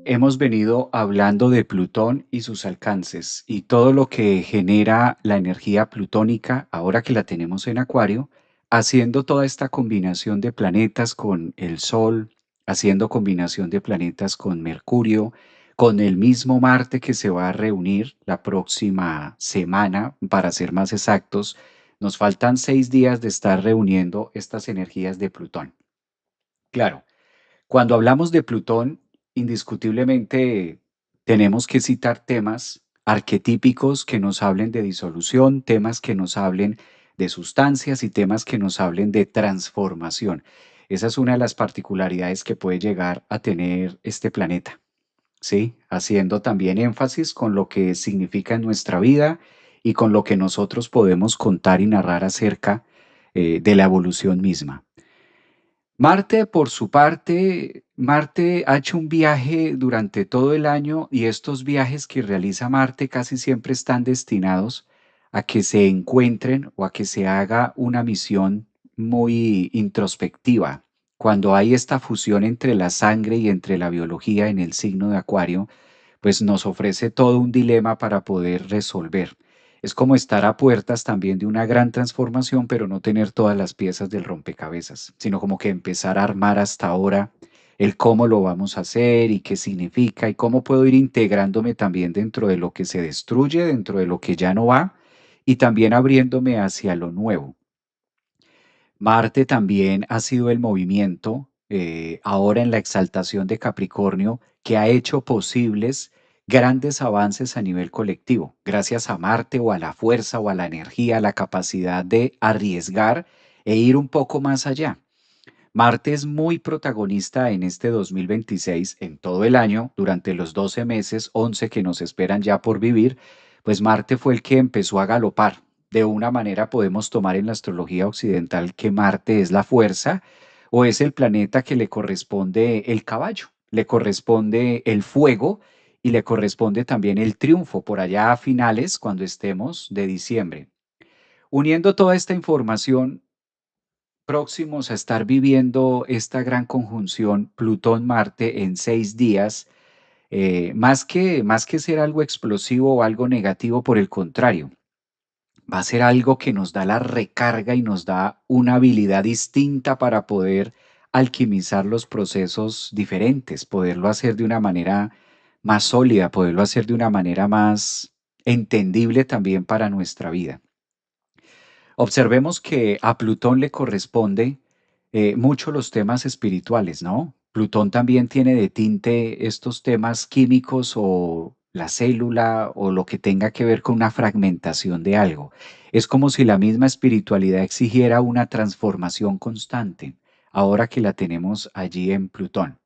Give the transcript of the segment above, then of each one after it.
Hemos venido hablando de Plutón y sus alcances y todo lo que genera la energía plutónica ahora que la tenemos en Acuario, haciendo toda esta combinación de planetas con el Sol, haciendo combinación de planetas con Mercurio, con el mismo Marte que se va a reunir la próxima semana, para ser más exactos. Nos faltan 6 días de estar reuniendo estas energías de Plutón. Claro. Cuando hablamos de Plutón, indiscutiblemente tenemos que citar temas arquetípicos que nos hablen de disolución, temas que nos hablen de sustancias y temas que nos hablen de transformación. Esa es una de las particularidades que puede llegar a tener este planeta, ¿sí? Haciendo también énfasis con lo que significa en nuestra vida y con lo que nosotros podemos contar y narrar acerca de la evolución misma. Marte, por su parte, Marte ha hecho un viaje durante todo el año y estos viajes que realiza Marte casi siempre están destinados a que se encuentren o a que se haga una misión muy introspectiva. Cuando hay esta fusión entre la sangre y entre la biología en el signo de Acuario, pues nos ofrece todo un dilema para poder resolver. Es como estar a puertas también de una gran transformación, pero no tener todas las piezas del rompecabezas, sino como que empezar a armar hasta ahora el cómo lo vamos a hacer y qué significa y cómo puedo ir integrándome también dentro de lo que se destruye, dentro de lo que ya no va y también abriéndome hacia lo nuevo. Marte también ha sido el movimiento, ahora en la exaltación de Capricornio, que ha hecho posibles grandes avances a nivel colectivo, gracias a Marte o a la fuerza o a la energía, a la capacidad de arriesgar e ir un poco más allá. Marte es muy protagonista en este 2026, en todo el año, durante los 12 meses, 11 que nos esperan ya por vivir, pues Marte fue el que empezó a galopar. De una manera podemos tomar en la astrología occidental que Marte es la fuerza o es el planeta que le corresponde el caballo, le corresponde el fuego y le corresponde también el triunfo por allá a finales cuando estemos de diciembre. Uniendo toda esta información, próximos a estar viviendo esta gran conjunción Plutón-Marte en 6 días, más que ser algo explosivo o algo negativo, por el contrario, va a ser algo que nos da la recarga y nos da una habilidad distinta para poder alquimizar los procesos diferentes, poderlo hacer de una manera más sólida, poderlo hacer de una manera más entendible también para nuestra vida. Observemos que a Plutón le corresponde mucho los temas espirituales, ¿no? Plutón también tiene de tinte estos temas químicos o la célula o lo que tenga que ver con una fragmentación de algo. Es como si la misma espiritualidad exigiera una transformación constante, ahora que la tenemos allí en Plutón.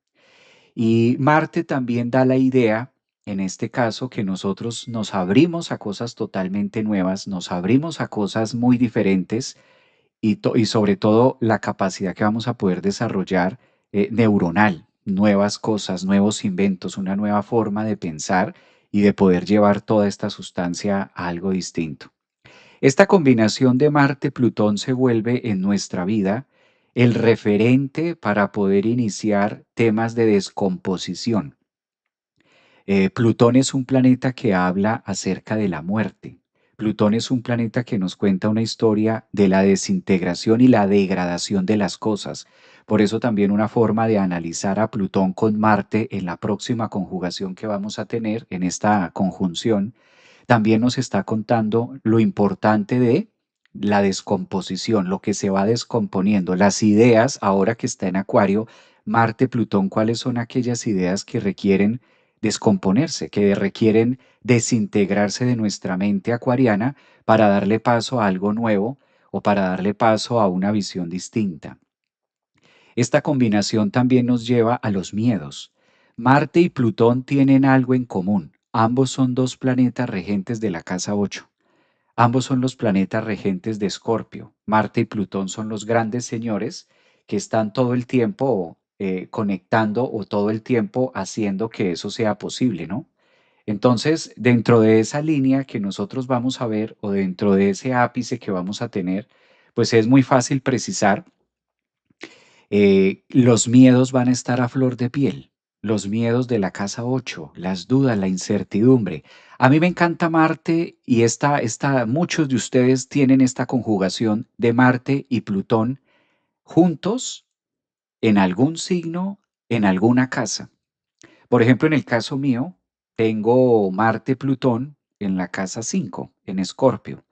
Y Marte también da la idea, en este caso, que nosotros nos abrimos a cosas totalmente nuevas, nos abrimos a cosas muy diferentes y sobre todo la capacidad que vamos a poder desarrollar neuronal, nuevas cosas, nuevos inventos, una nueva forma de pensar y de poder llevar toda esta sustancia a algo distinto. Esta combinación de Marte-Plutón se vuelve en nuestra vida el referente para poder iniciar temas de descomposición. Plutón es un planeta que habla acerca de la muerte. Plutón es un planeta que nos cuenta una historia de la desintegración y la degradación de las cosas. Por eso también una forma de analizar a Plutón con Marte en la próxima conjugación que vamos a tener, en esta conjunción, también nos está contando lo importante de la descomposición, lo que se va descomponiendo, las ideas, ahora que está en Acuario, Marte, Plutón, cuáles son aquellas ideas que requieren descomponerse, que requieren desintegrarse de nuestra mente acuariana para darle paso a algo nuevo o para darle paso a una visión distinta. Esta combinación también nos lleva a los miedos. Marte y Plutón tienen algo en común. Ambos son dos planetas regentes de la casa 8. Ambos son los planetas regentes de Escorpio. Marte y Plutón son los grandes señores que están todo el tiempo conectando o todo el tiempo haciendo que eso sea posible, ¿no? Entonces, dentro de esa línea que nosotros vamos a ver o dentro de ese ápice que vamos a tener, pues es muy fácil precisar los miedos van a estar a flor de piel. los miedos de la casa 8, las dudas, la incertidumbre. A mí me encanta Marte y muchos de ustedes tienen esta conjugación de Marte y Plutón juntos en algún signo, en alguna casa. Por ejemplo, en el caso mío, tengo Marte-Plutón en la casa 5, en Escorpio.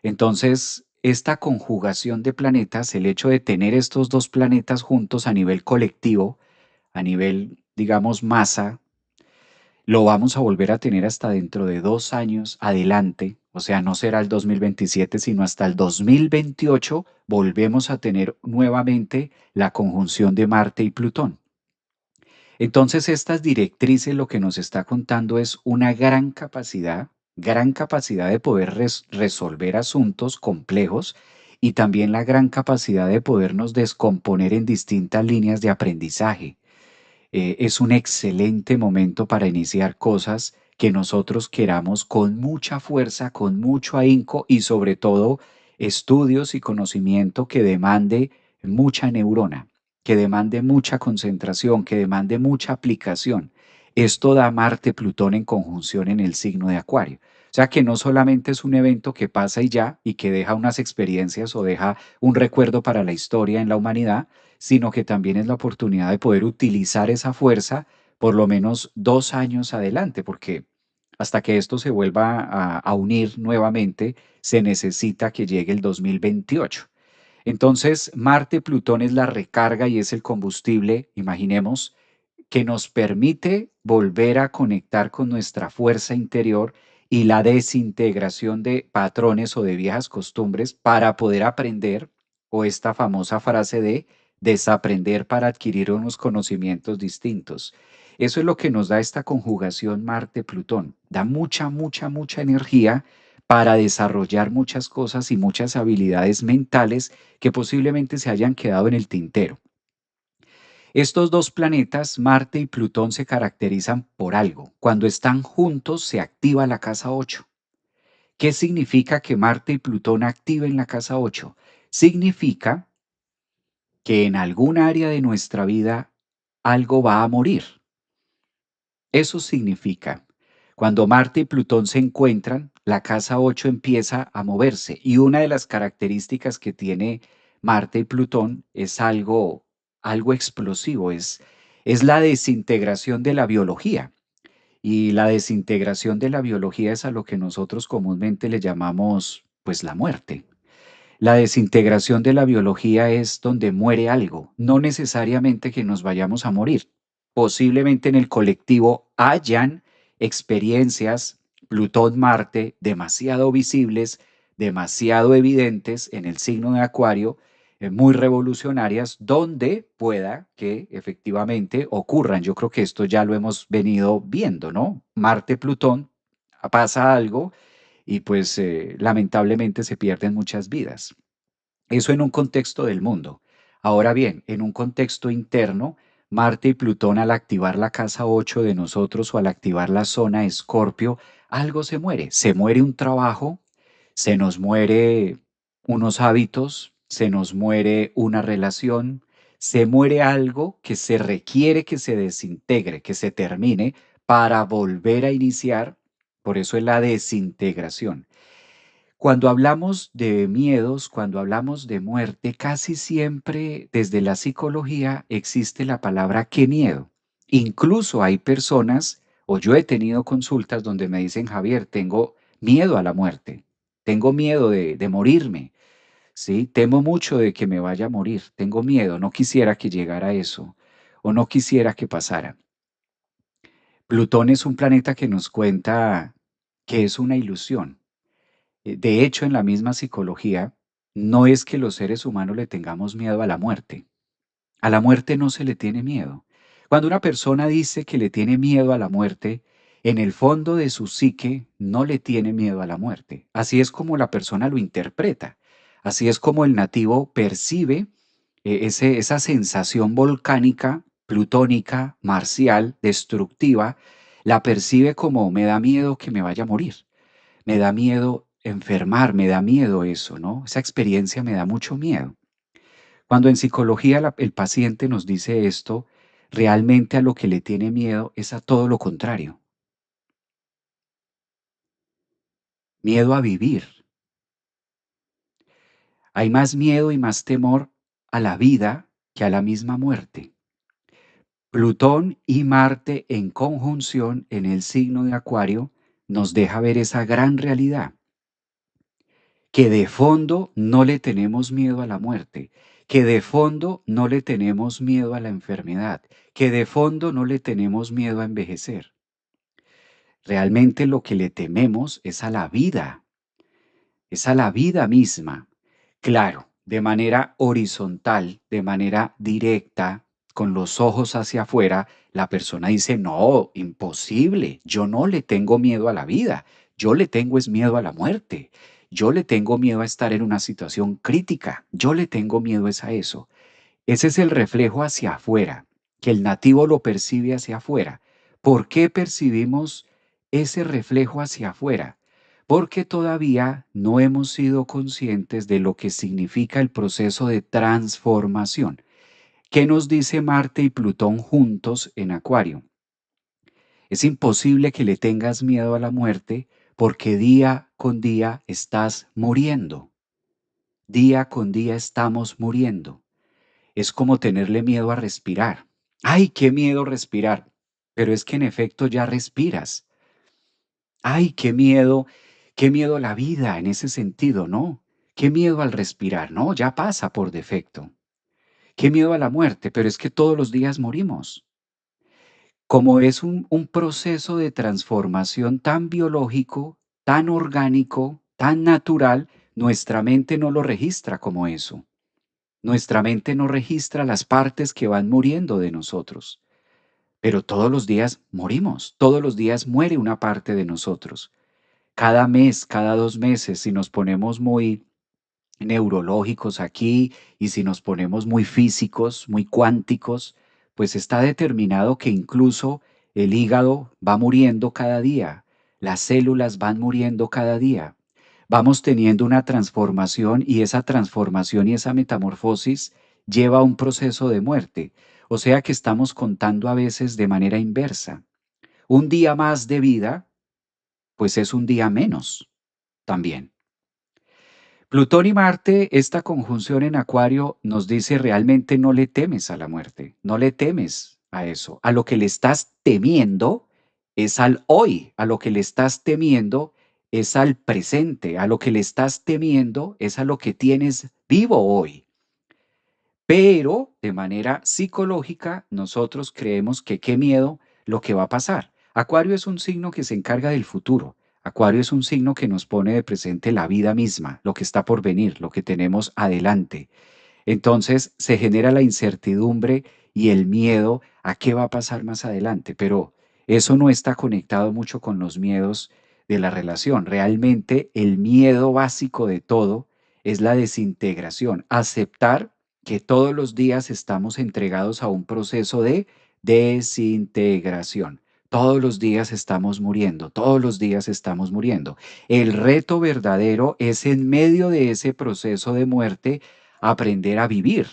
Entonces, esta conjugación de planetas, el hecho de tener estos dos planetas juntos a nivel colectivo, a nivel, digamos, masa, lo vamos a volver a tener hasta dentro de 2 años adelante. O sea, no será el 2027, sino hasta el 2028 volvemos a tener nuevamente la conjunción de Marte y Plutón. Entonces, estas directrices lo que nos está contando es una gran capacidad de poder resolver asuntos complejos y también la gran capacidad de podernos descomponer en distintas líneas de aprendizaje. Es un excelente momento para iniciar cosas que nosotros queramos con mucha fuerza, con mucho ahínco y sobre todo estudios y conocimiento que demande mucha neurona, que demande mucha concentración, que demande mucha aplicación. Esto da Marte-Plutón en conjunción en el signo de Acuario. O sea que no solamente es un evento que pasa y ya, y que deja unas experiencias o deja un recuerdo para la historia en la humanidad, sino que también es la oportunidad de poder utilizar esa fuerza por lo menos 2 años adelante, porque hasta que esto se vuelva a unir nuevamente, se necesita que llegue el 2028. Entonces, Marte-Plutón es la recarga y es el combustible, imaginemos, que nos permite volver a conectar con nuestra fuerza interior y la desintegración de patrones o de viejas costumbres para poder aprender, o esta famosa frase de desaprender para adquirir unos conocimientos distintos. Eso es lo que nos da esta conjugación Marte-Plutón. Da mucha, mucha, mucha energía para desarrollar muchas cosas y muchas habilidades mentales que posiblemente se hayan quedado en el tintero. Estos dos planetas, Marte y Plutón, se caracterizan por algo. Cuando están juntos se activa la casa 8. ¿Qué significa que Marte y Plutón activen la casa 8? Significa que en algún área de nuestra vida algo va a morir. Eso significa, cuando Marte y Plutón se encuentran, la casa 8 empieza a moverse y una de las características que tiene Marte y Plutón es algo explosivo, es la desintegración de la biología. Y la desintegración de la biología es a lo que nosotros comúnmente le llamamos, pues, la muerte. La desintegración de la biología es donde muere algo, no necesariamente que nos vayamos a morir. Posiblemente en el colectivo hayan experiencias Plutón-Marte demasiado visibles, demasiado evidentes en el signo de Acuario, muy revolucionarias, donde pueda que efectivamente ocurran. Yo creo que esto ya lo hemos venido viendo, ¿no? Marte-Plutón, pasa algo y pues lamentablemente se pierden muchas vidas. Eso en un contexto del mundo. Ahora bien, en un contexto interno, Marte y Plutón al activar la casa 8 de nosotros o al activar la zona Escorpio, algo se muere. Se muere un trabajo, se nos muere unos hábitos, se nos muere una relación, se muere algo que se requiere que se desintegre, que se termine para volver a iniciar. Por eso es la desintegración. Cuando hablamos de miedos, cuando hablamos de muerte, casi siempre desde la psicología existe la palabra qué miedo. Incluso hay personas, o yo he tenido consultas donde me dicen, Javier, tengo miedo a la muerte, tengo miedo de morirme, ¿sí? Temo mucho de que me vaya a morir, tengo miedo, no quisiera que llegara eso, o no quisiera que pasara. Plutón es un planeta que nos cuenta que es una ilusión. De hecho, en la misma psicología, no es que los seres humanos le tengamos miedo a la muerte. A la muerte no se le tiene miedo. Cuando una persona dice que le tiene miedo a la muerte, en el fondo de su psique no le tiene miedo a la muerte. Así es como la persona lo interpreta. Así es como el nativo percibe esa sensación volcánica, plutónica, marcial, destructiva, la percibe como me da miedo que me vaya a morir. Me da miedo enfermar, me da miedo eso, ¿no? Esa experiencia me da mucho miedo. Cuando en psicología el paciente nos dice esto, realmente a lo que le tiene miedo es a todo lo contrario, miedo a vivir. Hay más miedo y más temor a la vida que a la misma muerte. Plutón y Marte en conjunción en el signo de Acuario nos deja ver esa gran realidad, que de fondo no le tenemos miedo a la muerte, que de fondo no le tenemos miedo a la enfermedad, que de fondo no le tenemos miedo a envejecer. Realmente lo que le tememos es a la vida misma. Claro, de manera horizontal, de manera directa, con los ojos hacia afuera, la persona dice, no, imposible, yo no le tengo miedo a la vida, yo le tengo es miedo a la muerte, yo le tengo miedo a estar en una situación crítica, yo le tengo miedo es a eso. Ese es el reflejo hacia afuera, que el nativo lo percibe hacia afuera. ¿Por qué percibimos ese reflejo hacia afuera? Porque todavía no hemos sido conscientes de lo que significa el proceso de transformación. ¿Qué nos dice Marte y Plutón juntos en Acuario? Es imposible que le tengas miedo a la muerte porque día con día estás muriendo. Día con día estamos muriendo. Es como tenerle miedo a respirar. ¡Ay, qué miedo respirar! Pero es que en efecto ya respiras. ¡Ay, qué miedo a la vida en ese sentido, ¿no? Qué miedo al respirar, ¿no? Ya pasa por defecto. Qué miedo a la muerte, pero es que todos los días morimos. Como es un proceso de transformación tan biológico, tan orgánico, tan natural, nuestra mente no lo registra como eso. Nuestra mente no registra las partes que van muriendo de nosotros, pero todos los días morimos, todos los días muere una parte de nosotros. Cada mes, cada 2 meses, si nos ponemos muy neurológicos aquí y si nos ponemos muy físicos, muy cuánticos, pues está determinado que incluso el hígado va muriendo cada día, las células van muriendo cada día. Vamos teniendo una transformación y esa transformación y esa metamorfosis lleva a un proceso de muerte. O sea que estamos contando a veces de manera inversa. Un día más de vida, pues es un día menos también. Plutón y Marte, esta conjunción en Acuario nos dice realmente no le temes a la muerte, no le temes a eso. A lo que le estás temiendo es al hoy, a lo que le estás temiendo es al presente, a lo que le estás temiendo es a lo que tienes vivo hoy. Pero de manera psicológica, nosotros creemos que qué miedo lo que va a pasar. Acuario es un signo que se encarga del futuro. Acuario es un signo que nos pone de presente la vida misma, lo que está por venir, lo que tenemos adelante. Entonces se genera la incertidumbre y el miedo a qué va a pasar más adelante, pero eso no está conectado mucho con los miedos de la relación. Realmente el miedo básico de todo es la desintegración, aceptar que todos los días estamos entregados a un proceso de desintegración. Todos los días estamos muriendo, todos los días estamos muriendo. El reto verdadero es en medio de ese proceso de muerte aprender a vivir.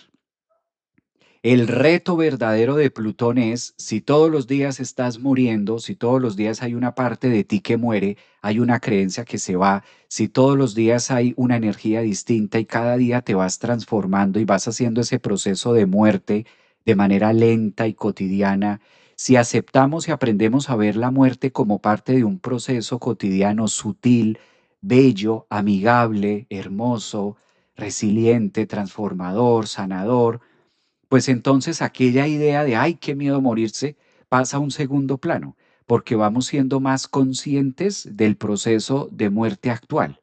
El reto verdadero de Plutón es, si todos los días estás muriendo, si todos los días hay una parte de ti que muere, hay una creencia que se va, si todos los días hay una energía distinta y cada día te vas transformando y vas haciendo ese proceso de muerte de manera lenta y cotidiana, si aceptamos y aprendemos a ver la muerte como parte de un proceso cotidiano sutil, bello, amigable, hermoso, resiliente, transformador, sanador, pues entonces aquella idea de, ay, qué miedo morirse, pasa a un segundo plano, porque vamos siendo más conscientes del proceso de muerte actual,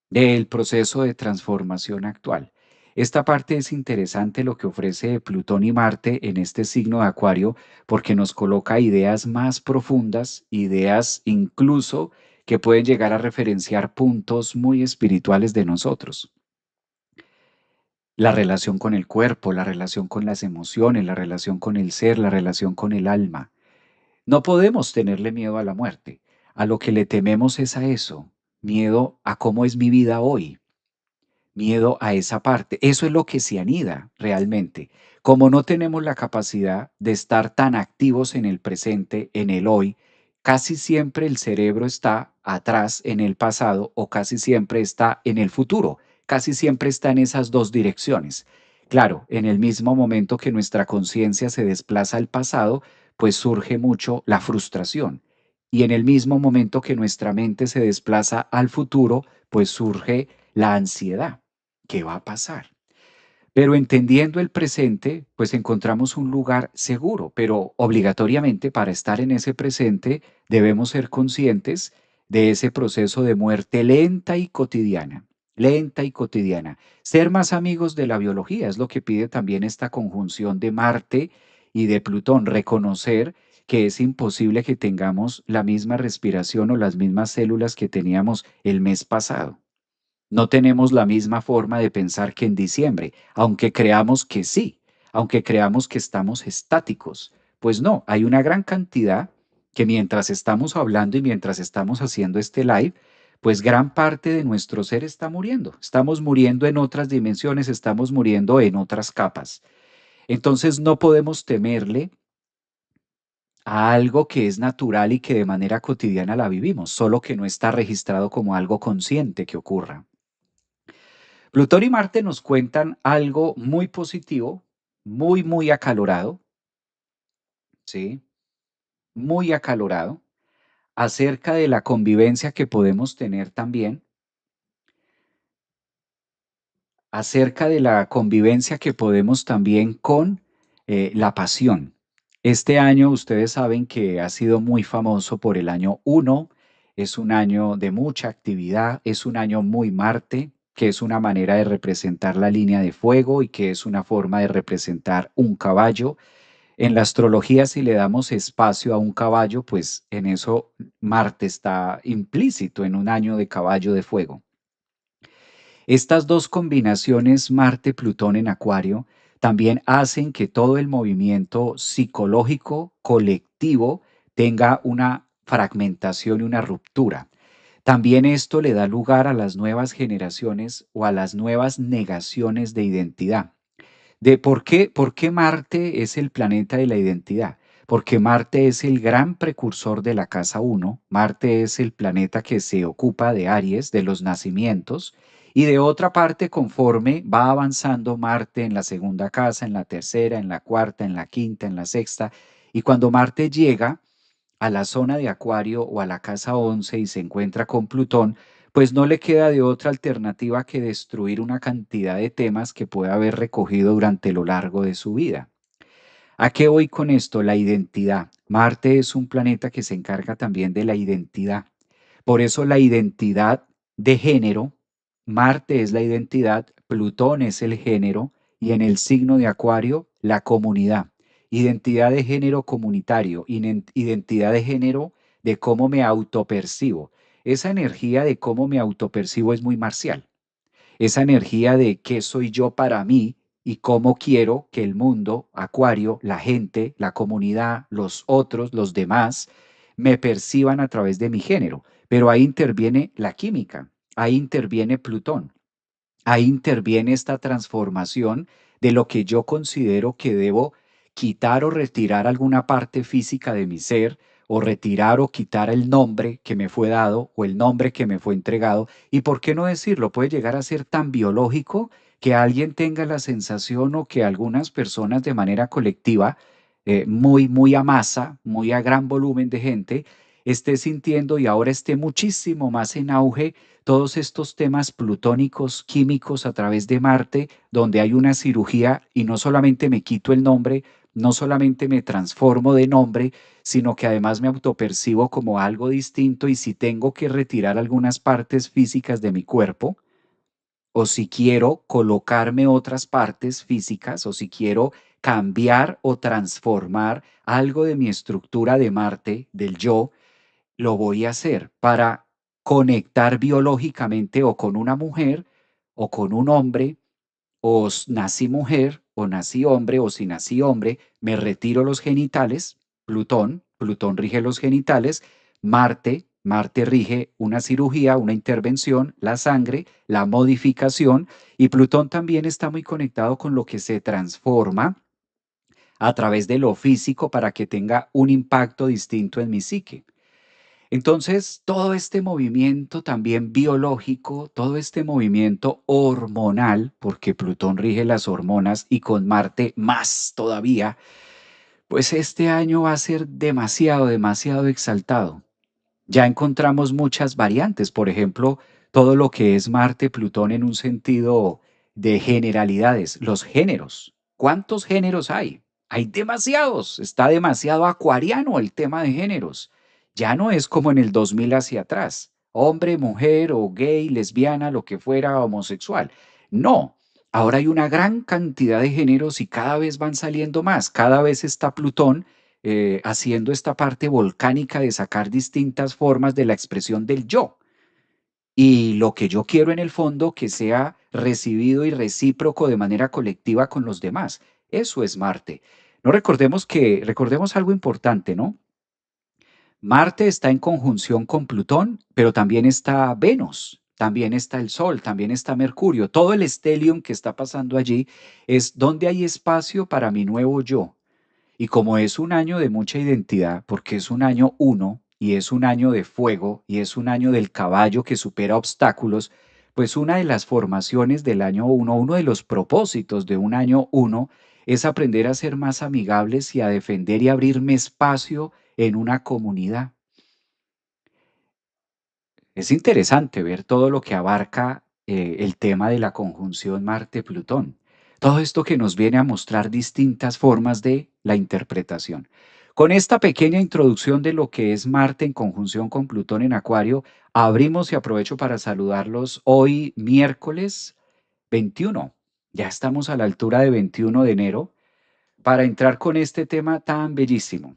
del proceso de transformación actual. Esta parte es interesante lo que ofrece Plutón y Marte en este signo de Acuario, porque nos coloca ideas más profundas, ideas incluso que pueden llegar a referenciar puntos muy espirituales de nosotros. La relación con el cuerpo, la relación con las emociones, la relación con el ser, la relación con el alma. No podemos tenerle miedo a la muerte. A lo que le tememos es a eso, miedo a cómo es mi vida hoy, miedo a esa parte. Eso es lo que se anida realmente. Como no tenemos la capacidad de estar tan activos en el presente, en el hoy, casi siempre el cerebro está atrás en el pasado o casi siempre está en el futuro. Casi siempre está en esas dos direcciones. Claro, en el mismo momento que nuestra conciencia se desplaza al pasado, pues surge mucho la frustración. Y en el mismo momento que nuestra mente se desplaza al futuro, pues surge la ansiedad. ¿Qué va a pasar? Pero entendiendo el presente, pues encontramos un lugar seguro, pero obligatoriamente para estar en ese presente debemos ser conscientes de ese proceso de muerte lenta y cotidiana. Ser más amigos de la biología es lo que pide también esta conjunción de Marte y de Plutón, reconocer que es imposible que tengamos la misma respiración o las mismas células que teníamos el mes pasado. No tenemos la misma forma de pensar que en diciembre, aunque creamos que sí, aunque creamos que estamos estáticos. Pues no, hay una gran cantidad que mientras estamos hablando y mientras estamos haciendo este live, pues gran parte de nuestro ser está muriendo. Estamos muriendo en otras dimensiones, estamos muriendo en otras capas. Entonces no podemos temerle a algo que es natural y que de manera cotidiana la vivimos, solo que no está registrado como algo consciente que ocurra. Plutón y Marte nos cuentan algo muy positivo, muy acalorado, ¿sí? Muy acalorado, acerca de la convivencia que podemos tener también, acerca de la convivencia que podemos también con la pasión. Este año ustedes saben que ha sido muy famoso por el año uno, es un año de mucha actividad, es un año muy Marte, que es una manera de representar la línea de fuego y que es una forma de representar un caballo. En la astrología, si le damos espacio a un caballo, pues en eso Marte está implícito en un año de caballo de fuego. Estas dos combinaciones Marte-Plutón en Acuario también hacen que todo el movimiento psicológico colectivo tenga una fragmentación y una ruptura. También esto le da lugar a las nuevas generaciones o a las nuevas negaciones de identidad. De por qué Marte es el planeta de la identidad. Porque Marte es el gran precursor de la casa uno. Marte es el planeta que se ocupa de Aries, de los nacimientos, y de otra parte, conforme va avanzando Marte en la segunda casa, en la tercera, en la cuarta, en la quinta, en la sexta, y cuando Marte llega a la zona de Acuario o a la casa 11 y se encuentra con Plutón, pues no le queda de otra alternativa que destruir una cantidad de temas que puede haber recogido durante lo largo de su vida. ¿A qué voy con esto? La identidad. Marte es un planeta que se encarga también de la identidad. Por eso la identidad de género, Marte es la identidad, Plutón es el género y en el signo de Acuario la comunidad. Identidad de género comunitario, identidad de género de cómo me autopercibo. Esa energía de cómo me autopercibo es muy marcial. Esa energía de qué soy yo para mí y cómo quiero que el mundo, Acuario, la gente, la comunidad, los otros, los demás, me perciban a través de mi género. Pero ahí interviene la química, ahí interviene Plutón, ahí interviene esta transformación de lo que yo considero que debo quitar o retirar alguna parte física de mi ser, o retirar o quitar el nombre que me fue dado o el nombre que me fue entregado. Y por qué no decirlo, puede llegar a ser tan biológico que alguien tenga la sensación o que algunas personas de manera colectiva, muy a masa, muy a gran volumen de gente, esté sintiendo y ahora esté muchísimo más en auge todos estos temas plutónicos químicos a través de Marte, donde hay una cirugía y no solamente me quito el nombre, no solamente me transformo de nombre, sino que además me autopercibo como algo distinto y si tengo que retirar algunas partes físicas de mi cuerpo, o si quiero colocarme otras partes físicas, o si quiero cambiar o transformar algo de mi estructura de Marte, del yo, lo voy a hacer para conectar biológicamente o con una mujer o con un hombre, o nací mujer o nací hombre, o si nací hombre, me retiro los genitales, Plutón rige los genitales, Marte Marte rige una cirugía, una intervención, la sangre, la modificación, y Plutón también está muy conectado con lo que se transforma a través de lo físico para que tenga un impacto distinto en mi psique. Entonces, todo este movimiento también biológico, todo este movimiento hormonal, porque Plutón rige las hormonas y con Marte más todavía, pues este año va a ser demasiado, demasiado exaltado. Ya encontramos muchas variantes, por ejemplo, todo lo que es Marte, Plutón en un sentido de generalidades, los géneros. ¿Cuántos géneros hay? Hay demasiados, está demasiado acuariano el tema de géneros. Ya no es como en el 2000 hacia atrás, hombre, mujer o gay, lesbiana, lo que fuera, homosexual. No, ahora hay una gran cantidad de géneros y cada vez van saliendo más, cada vez está Plutón haciendo esta parte volcánica de sacar distintas formas de la expresión del yo. Y lo que yo quiero en el fondo que sea recibido y recíproco de manera colectiva con los demás. Eso es Marte. No recordemos algo importante, ¿no? Marte está en conjunción con Plutón, pero también está Venus, también está el Sol, también está Mercurio. Todo el stellium que está pasando allí es donde hay espacio para mi nuevo yo. Y como es un año de mucha identidad, porque es un año uno y es un año de fuego y es un año del caballo que supera obstáculos, pues una de las formaciones del año uno, uno de los propósitos de un año uno, es aprender a ser más amigables y a defender y abrirme espacio en una comunidad. Es interesante ver todo lo que abarca el tema de la conjunción Marte-Plutón. Todo esto que nos viene a mostrar distintas formas de la interpretación. Con esta pequeña introducción de lo que es Marte en conjunción con Plutón en Acuario, abrimos y aprovecho para saludarlos hoy miércoles 21. Ya estamos a la altura de 21 de enero para entrar con este tema tan bellísimo.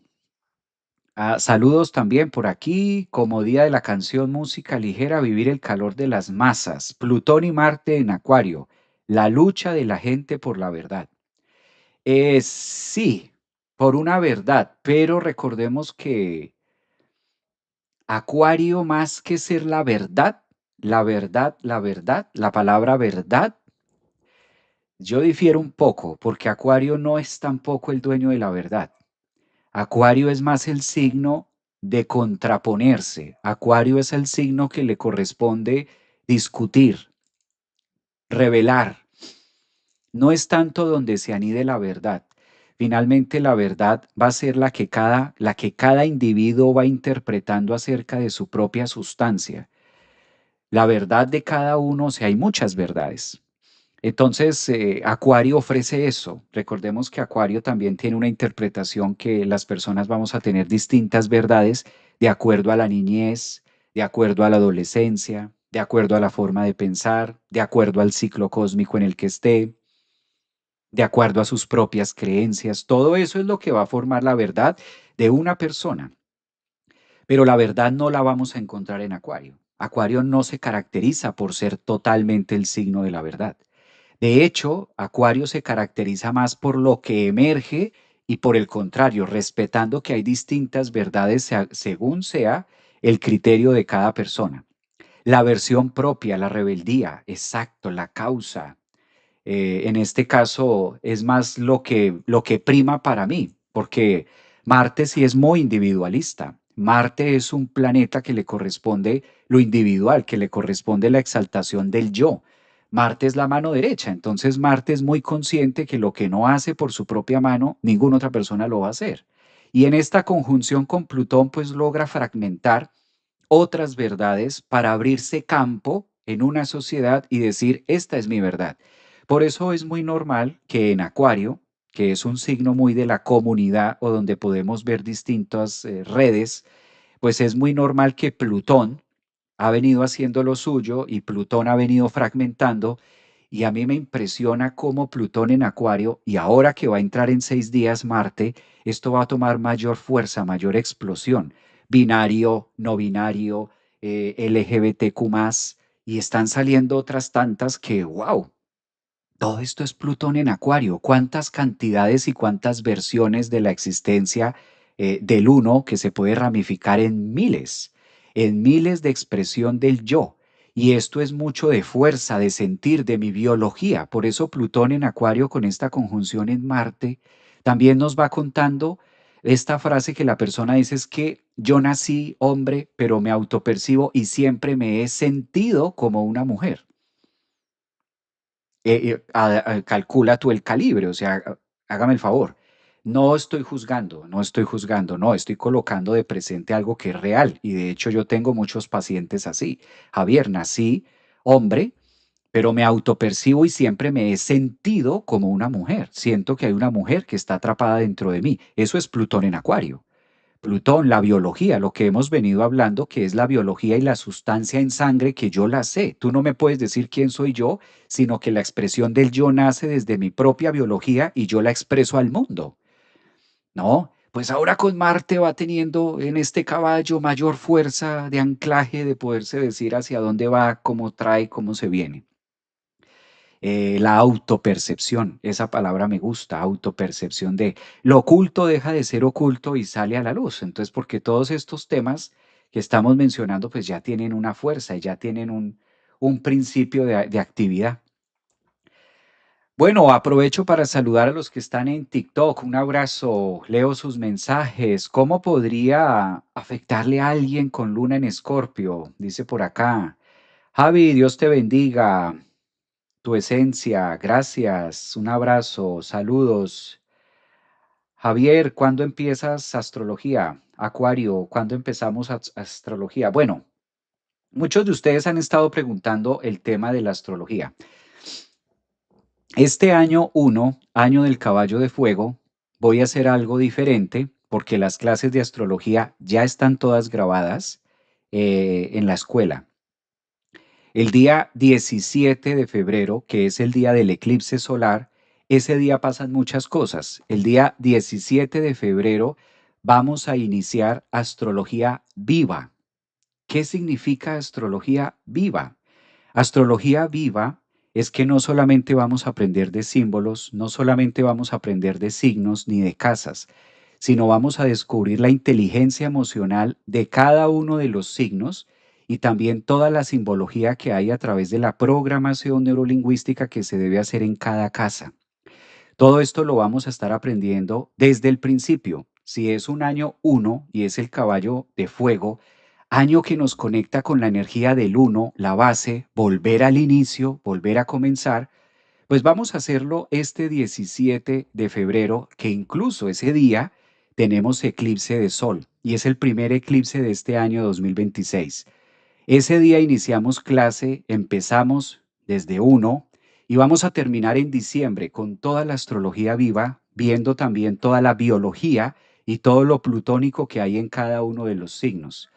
Saludos también por aquí, como día de la canción Música Ligera, vivir el calor de las masas, Plutón y Marte en Acuario, la lucha de la gente por la verdad. Sí, por una verdad, pero recordemos que Acuario más que ser la verdad, la palabra verdad, yo difiero un poco, porque Acuario no es tampoco el dueño de la verdad. Acuario es más el signo de contraponerse. Acuario es el signo que le corresponde discutir, revelar. No es tanto donde se anide la verdad. Finalmente la verdad va a ser la que cada individuo va interpretando acerca de su propia sustancia. La verdad de cada uno, o sea, hay muchas verdades. Entonces, Acuario ofrece eso. Recordemos que Acuario también tiene una interpretación que las personas vamos a tener distintas verdades de acuerdo a la niñez, de acuerdo a la adolescencia, de acuerdo a la forma de pensar, de acuerdo al ciclo cósmico en el que esté, de acuerdo a sus propias creencias. Todo eso es lo que va a formar la verdad de una persona. Pero la verdad no la vamos a encontrar en Acuario. Acuario no se caracteriza por ser totalmente el signo de la verdad. De hecho, Acuario se caracteriza más por lo que emerge y por el contrario, respetando que hay distintas verdades según sea el criterio de cada persona. La versión propia, la rebeldía, exacto, la causa. En este caso es más lo que prima para mí, porque Marte sí es muy individualista. Marte es un planeta que le corresponde lo individual, que le corresponde la exaltación del yo. Marte es la mano derecha, entonces Marte es muy consciente que lo que no hace por su propia mano, ninguna otra persona lo va a hacer. Y en esta conjunción con Plutón, pues logra fragmentar otras verdades para abrirse campo en una sociedad y decir, esta es mi verdad. Por eso es muy normal que en Acuario, que es un signo muy de la comunidad o donde podemos ver distintas redes, pues es muy normal que Plutón ha venido haciendo lo suyo y Plutón ha venido fragmentando. Y a mí me impresiona cómo Plutón en Acuario, y ahora que va a entrar en 6 días Marte, esto va a tomar mayor fuerza, mayor explosión. Binario, no binario, LGBTQ+, y están saliendo otras tantas que, wow, todo esto es Plutón en Acuario. ¿Cuántas cantidades y cuántas versiones de la existencia del uno que se puede ramificar en miles? en miles de expresión del yo. Y esto es mucho de fuerza, de sentir, de mi biología. Por eso Plutón en Acuario con esta conjunción en Marte también nos va contando esta frase que la persona dice es que yo nací hombre, pero me autopercibo y siempre me he sentido como una mujer. Calcula tú el calibre, o sea, hágame el favor. No estoy juzgando, no, estoy colocando de presente algo que es real. Y de hecho yo tengo muchos pacientes así. Javier, nací hombre, pero me autopercibo y siempre me he sentido como una mujer. Siento que hay una mujer que está atrapada dentro de mí. Eso es Plutón en Acuario. Plutón, la biología, lo que hemos venido hablando, que es la biología y la sustancia en sangre que yo la sé. Tú no me puedes decir quién soy yo, sino que la expresión del yo nace desde mi propia biología y yo la expreso al mundo. No, pues ahora con Marte va teniendo en este caballo mayor fuerza de anclaje, de poderse decir hacia dónde va, cómo trae, cómo se viene. La autopercepción, esa palabra me gusta, autopercepción de lo oculto deja de ser oculto y sale a la luz. Entonces, porque todos estos temas que estamos mencionando, pues ya tienen una fuerza y ya tienen un principio de actividad. Bueno, aprovecho para saludar a los que están en TikTok. Un abrazo, leo sus mensajes. ¿Cómo podría afectarle a alguien con luna en Escorpio? Dice por acá. Javi, Dios te bendiga. Tu esencia, gracias, un abrazo, saludos. Javier, ¿cuándo empiezas astrología? Acuario, ¿cuándo empezamos astrología? Bueno, muchos de ustedes han estado preguntando el tema de la astrología. Este año 1, año del caballo de fuego, voy a hacer algo diferente porque las clases de astrología ya están todas grabadas en la escuela. El día 17 de febrero, que es el día del eclipse solar, ese día pasan muchas cosas. El día 17 de febrero vamos a iniciar astrología viva. ¿Qué significa astrología viva? Astrología viva es que no solamente vamos a aprender de símbolos, no solamente vamos a aprender de signos ni de casas, sino vamos a descubrir la inteligencia emocional de cada uno de los signos y también toda la simbología que hay a través de la programación neurolingüística que se debe hacer en cada casa. Todo esto lo vamos a estar aprendiendo desde el principio. Si es un año 1 y es el caballo de fuego, año que nos conecta con la energía del uno, la base, volver al inicio, volver a comenzar, pues vamos a hacerlo este 17 de febrero, que incluso ese día tenemos eclipse de sol y es el primer eclipse de este año 2026. Ese día iniciamos clase, empezamos desde uno y vamos a terminar en diciembre con toda la astrología viva, viendo también toda la biología y todo lo plutónico que hay en cada uno de los signos.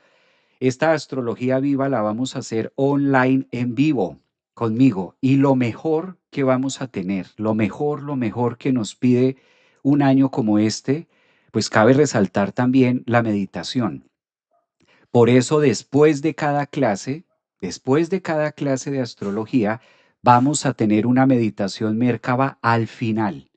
Esta astrología viva la vamos a hacer online en vivo conmigo y lo mejor que vamos a tener, lo mejor que nos pide un año como este, pues cabe resaltar también la meditación. Por eso después de cada clase de astrología, vamos a tener una meditación Merkaba al final.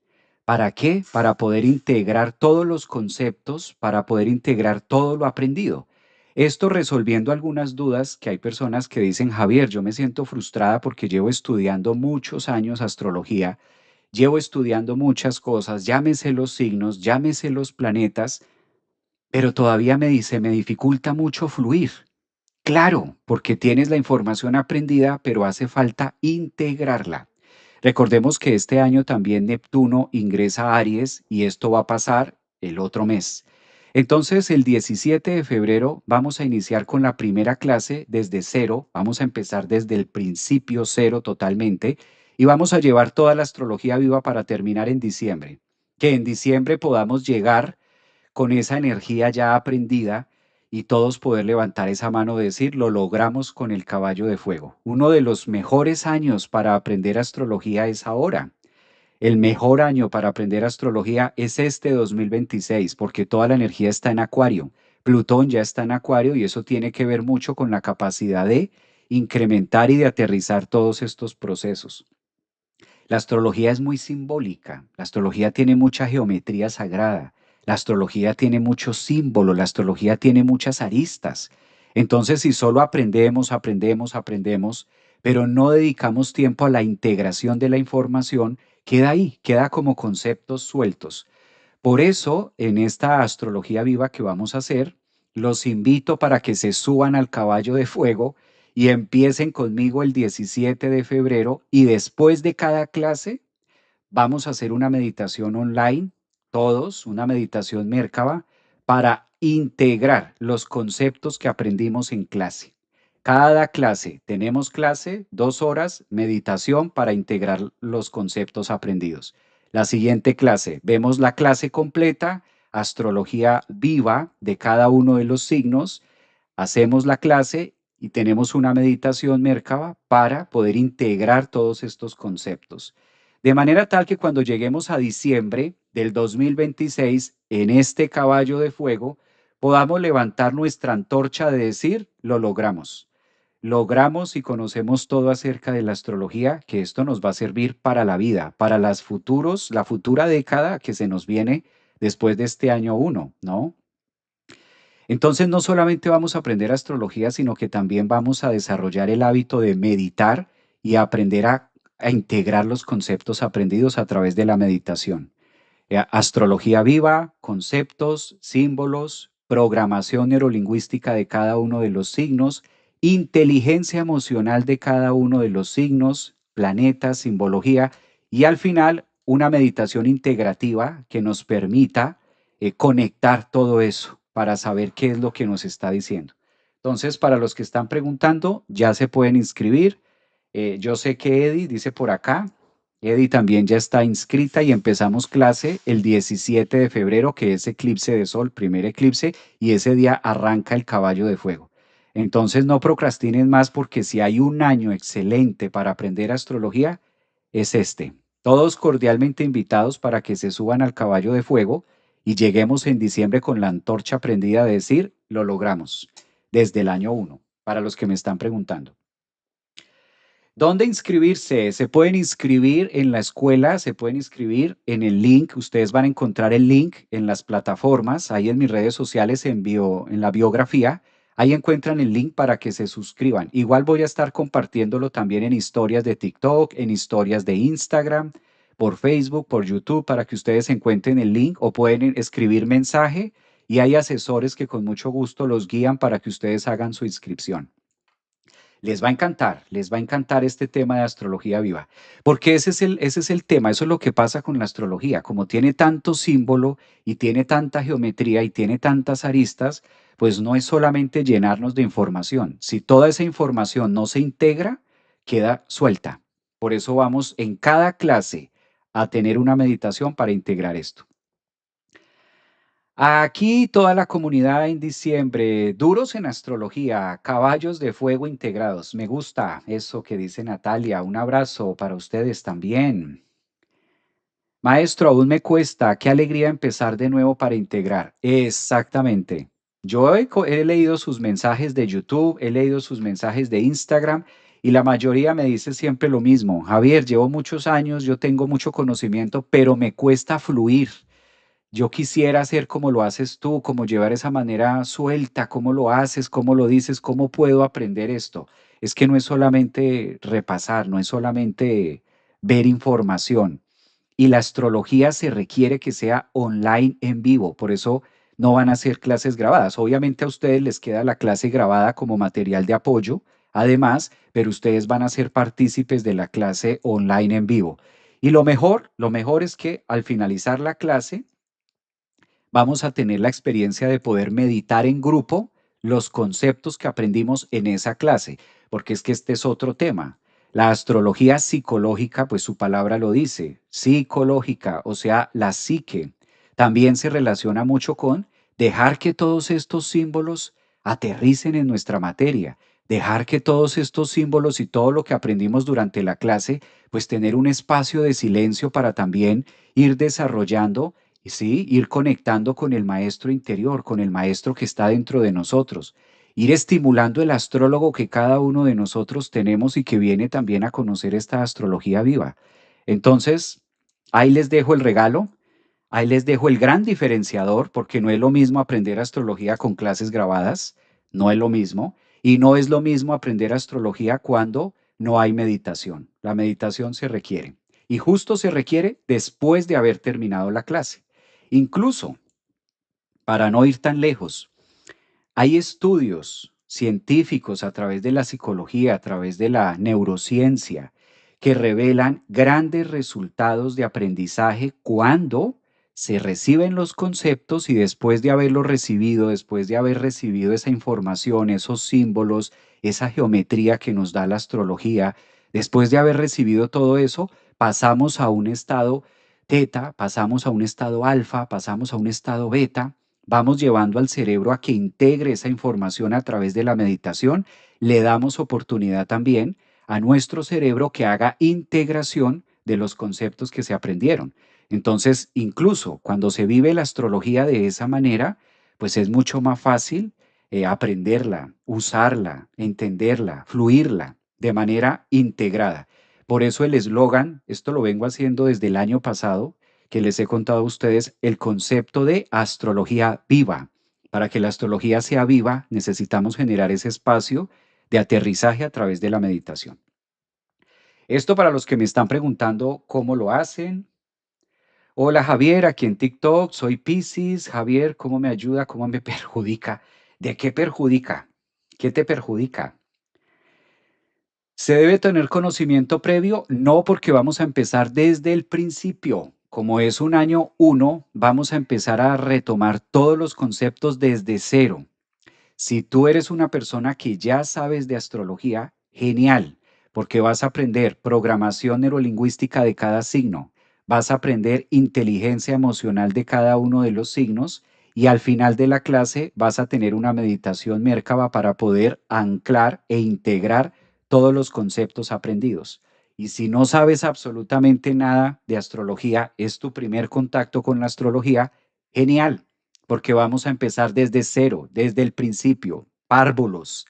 ¿Para qué? Para poder integrar todos los conceptos, para poder integrar todo lo aprendido. Esto resolviendo algunas dudas que hay personas que dicen, Javier, yo me siento frustrada porque llevo estudiando muchos años astrología, llevo estudiando muchas cosas, llámese los signos, llámese los planetas, pero todavía me dice, me dificulta mucho fluir. Claro, porque tienes la información aprendida, pero hace falta integrarla. Recordemos que este año también Neptuno ingresa a Aries y esto va a pasar el otro mes. Entonces, el 17 de febrero vamos a iniciar con la primera clase desde cero, vamos a empezar desde el principio cero totalmente y vamos a llevar toda la astrología viva para terminar en diciembre. Que en diciembre podamos llegar con esa energía ya aprendida y todos poder levantar esa mano y decir, lo logramos con el caballo de fuego. Uno de los mejores años para aprender astrología es ahora. El mejor año para aprender astrología es este 2026, porque toda la energía está en Acuario. Plutón ya está en Acuario y eso tiene que ver mucho con la capacidad de incrementar y de aterrizar todos estos procesos. La astrología es muy simbólica, la astrología tiene mucha geometría sagrada, la astrología tiene muchos símbolos, la astrología tiene muchas aristas. Entonces, si solo aprendemos, aprendemos, aprendemos, pero no dedicamos tiempo a la integración de la información, queda ahí, queda como conceptos sueltos. Por eso, en esta astrología viva que vamos a hacer, los invito para que se suban al caballo de fuego y empiecen conmigo el 17 de febrero y después de cada clase vamos a hacer una meditación online, todos, una meditación Merkaba, para integrar los conceptos que aprendimos en clase. Cada clase, tenemos clase, 2 horas, meditación para integrar los conceptos aprendidos. La siguiente clase, vemos la clase completa, astrología viva de cada uno de los signos, hacemos la clase y tenemos una meditación Merkaba para poder integrar todos estos conceptos. De manera tal que cuando lleguemos a diciembre del 2026, en este caballo de fuego, podamos levantar nuestra antorcha de decir, lo logramos. Logramos y conocemos todo acerca de la astrología, que esto nos va a servir para la vida, para la futura década que se nos viene después de este año uno, ¿no? Entonces, no solamente vamos a aprender astrología, sino que también vamos a desarrollar el hábito de meditar y aprender a integrar los conceptos aprendidos a través de la meditación. Astrología viva, conceptos, símbolos, programación neurolingüística de cada uno de los signos, inteligencia emocional de cada uno de los signos, planetas, simbología y al final una meditación integrativa que nos permita conectar todo eso para saber qué es lo que nos está diciendo. Entonces, para los que están preguntando, ya se pueden inscribir. Yo sé que Eddie dice por acá, Eddie también ya está inscrita y empezamos clase el 17 de febrero, que es eclipse de sol, primer eclipse, y ese día arranca el caballo de fuego. Entonces no procrastinen más porque si hay un año excelente para aprender astrología, es este. Todos cordialmente invitados para que se suban al caballo de fuego y lleguemos en diciembre con la antorcha prendida de decir, lo logramos, desde el año uno, para los que me están preguntando. ¿Dónde inscribirse? Se pueden inscribir en la escuela, se pueden inscribir en el link. Ustedes van a encontrar el link en las plataformas, ahí en mis redes sociales, en la biografía. Ahí encuentran el link para que se suscriban. Igual voy a estar compartiéndolo también en historias de TikTok, en historias de Instagram, por Facebook, por YouTube, para que ustedes encuentren el link o pueden escribir mensaje y hay asesores que con mucho gusto los guían para que ustedes hagan su inscripción. Les va a encantar este tema de astrología viva, porque ese es el tema, eso es lo que pasa con la astrología, como tiene tanto símbolo y tiene tanta geometría y tiene tantas aristas, pues no es solamente llenarnos de información, si toda esa información no se integra, queda suelta. Por eso vamos en cada clase a tener una meditación para integrar esto. Aquí toda la comunidad en diciembre, duros en astrología, caballos de fuego integrados. Me gusta eso que dice Natalia. Un abrazo para ustedes también. Maestro, aún me cuesta. Qué alegría empezar de nuevo para integrar. Exactamente. Yo he leído sus mensajes de YouTube, he leído sus mensajes de Instagram y la mayoría me dice siempre lo mismo. Javier, llevo muchos años, yo tengo mucho conocimiento, pero me cuesta fluir. Yo quisiera hacer como lo haces tú, como llevar esa manera suelta, cómo lo haces, cómo lo dices, cómo puedo aprender esto. Es que no es solamente repasar, no es solamente ver información. Y la astrología se requiere que sea online en vivo, por eso no van a ser clases grabadas. Obviamente a ustedes les queda la clase grabada como material de apoyo, además, pero ustedes van a ser partícipes de la clase online en vivo. Y lo mejor es que al finalizar la clase, vamos a tener la experiencia de poder meditar en grupo los conceptos que aprendimos en esa clase, porque es que este es otro tema. La astrología psicológica, pues su palabra lo dice, psicológica, o sea, la psique, también se relaciona mucho con dejar que todos estos símbolos aterricen en nuestra materia, dejar que todos estos símbolos y todo lo que aprendimos durante la clase, pues tener un espacio de silencio para también ir desarrollando y sí, ir conectando con el maestro interior, con el maestro que está dentro de nosotros, ir estimulando el astrólogo que cada uno de nosotros tenemos y que viene también a conocer esta astrología viva. Entonces, ahí les dejo el regalo, ahí les dejo el gran diferenciador, porque no es lo mismo aprender astrología con clases grabadas, no es lo mismo. Y no es lo mismo aprender astrología cuando no hay meditación. La meditación se requiere. Y justo se requiere después de haber terminado la clase. Incluso, para no ir tan lejos, hay estudios científicos a través de la psicología, a través de la neurociencia, que revelan grandes resultados de aprendizaje cuando se reciben los conceptos y después de haberlos recibido, después de haber recibido esa información, esos símbolos, esa geometría que nos da la astrología, después de haber recibido todo eso, pasamos a un estado teta, pasamos a un estado alfa, pasamos a un estado beta. Vamos llevando al cerebro a que integre esa información a través de la meditación. Le damos oportunidad también a nuestro cerebro que haga integración de los conceptos que se aprendieron. Entonces, incluso cuando se vive la astrología de esa manera, pues es mucho más fácil aprenderla, usarla, entenderla, fluirla de manera integrada. Por eso el eslogan, esto lo vengo haciendo desde el año pasado, que les he contado a ustedes, el concepto de astrología viva. Para que la astrología sea viva, necesitamos generar ese espacio de aterrizaje a través de la meditación. Esto para los que me están preguntando cómo lo hacen. Hola Javier, aquí en TikTok, soy Piscis. Javier, ¿cómo me ayuda? ¿Cómo me perjudica? ¿De qué perjudica? ¿Qué te perjudica? ¿Se debe tener conocimiento previo? No, porque vamos a empezar desde el principio. Como es un año uno, vamos a empezar a retomar todos los conceptos desde cero. Si tú eres una persona que ya sabes de astrología, genial, porque vas a aprender programación neurolingüística de cada signo, vas a aprender inteligencia emocional de cada uno de los signos y al final de la clase vas a tener una meditación Mérkaba para poder anclar e integrar todos los conceptos aprendidos. Y si no sabes absolutamente nada de astrología, es tu primer contacto con la astrología, genial, porque vamos a empezar desde cero, desde el principio, párvulos.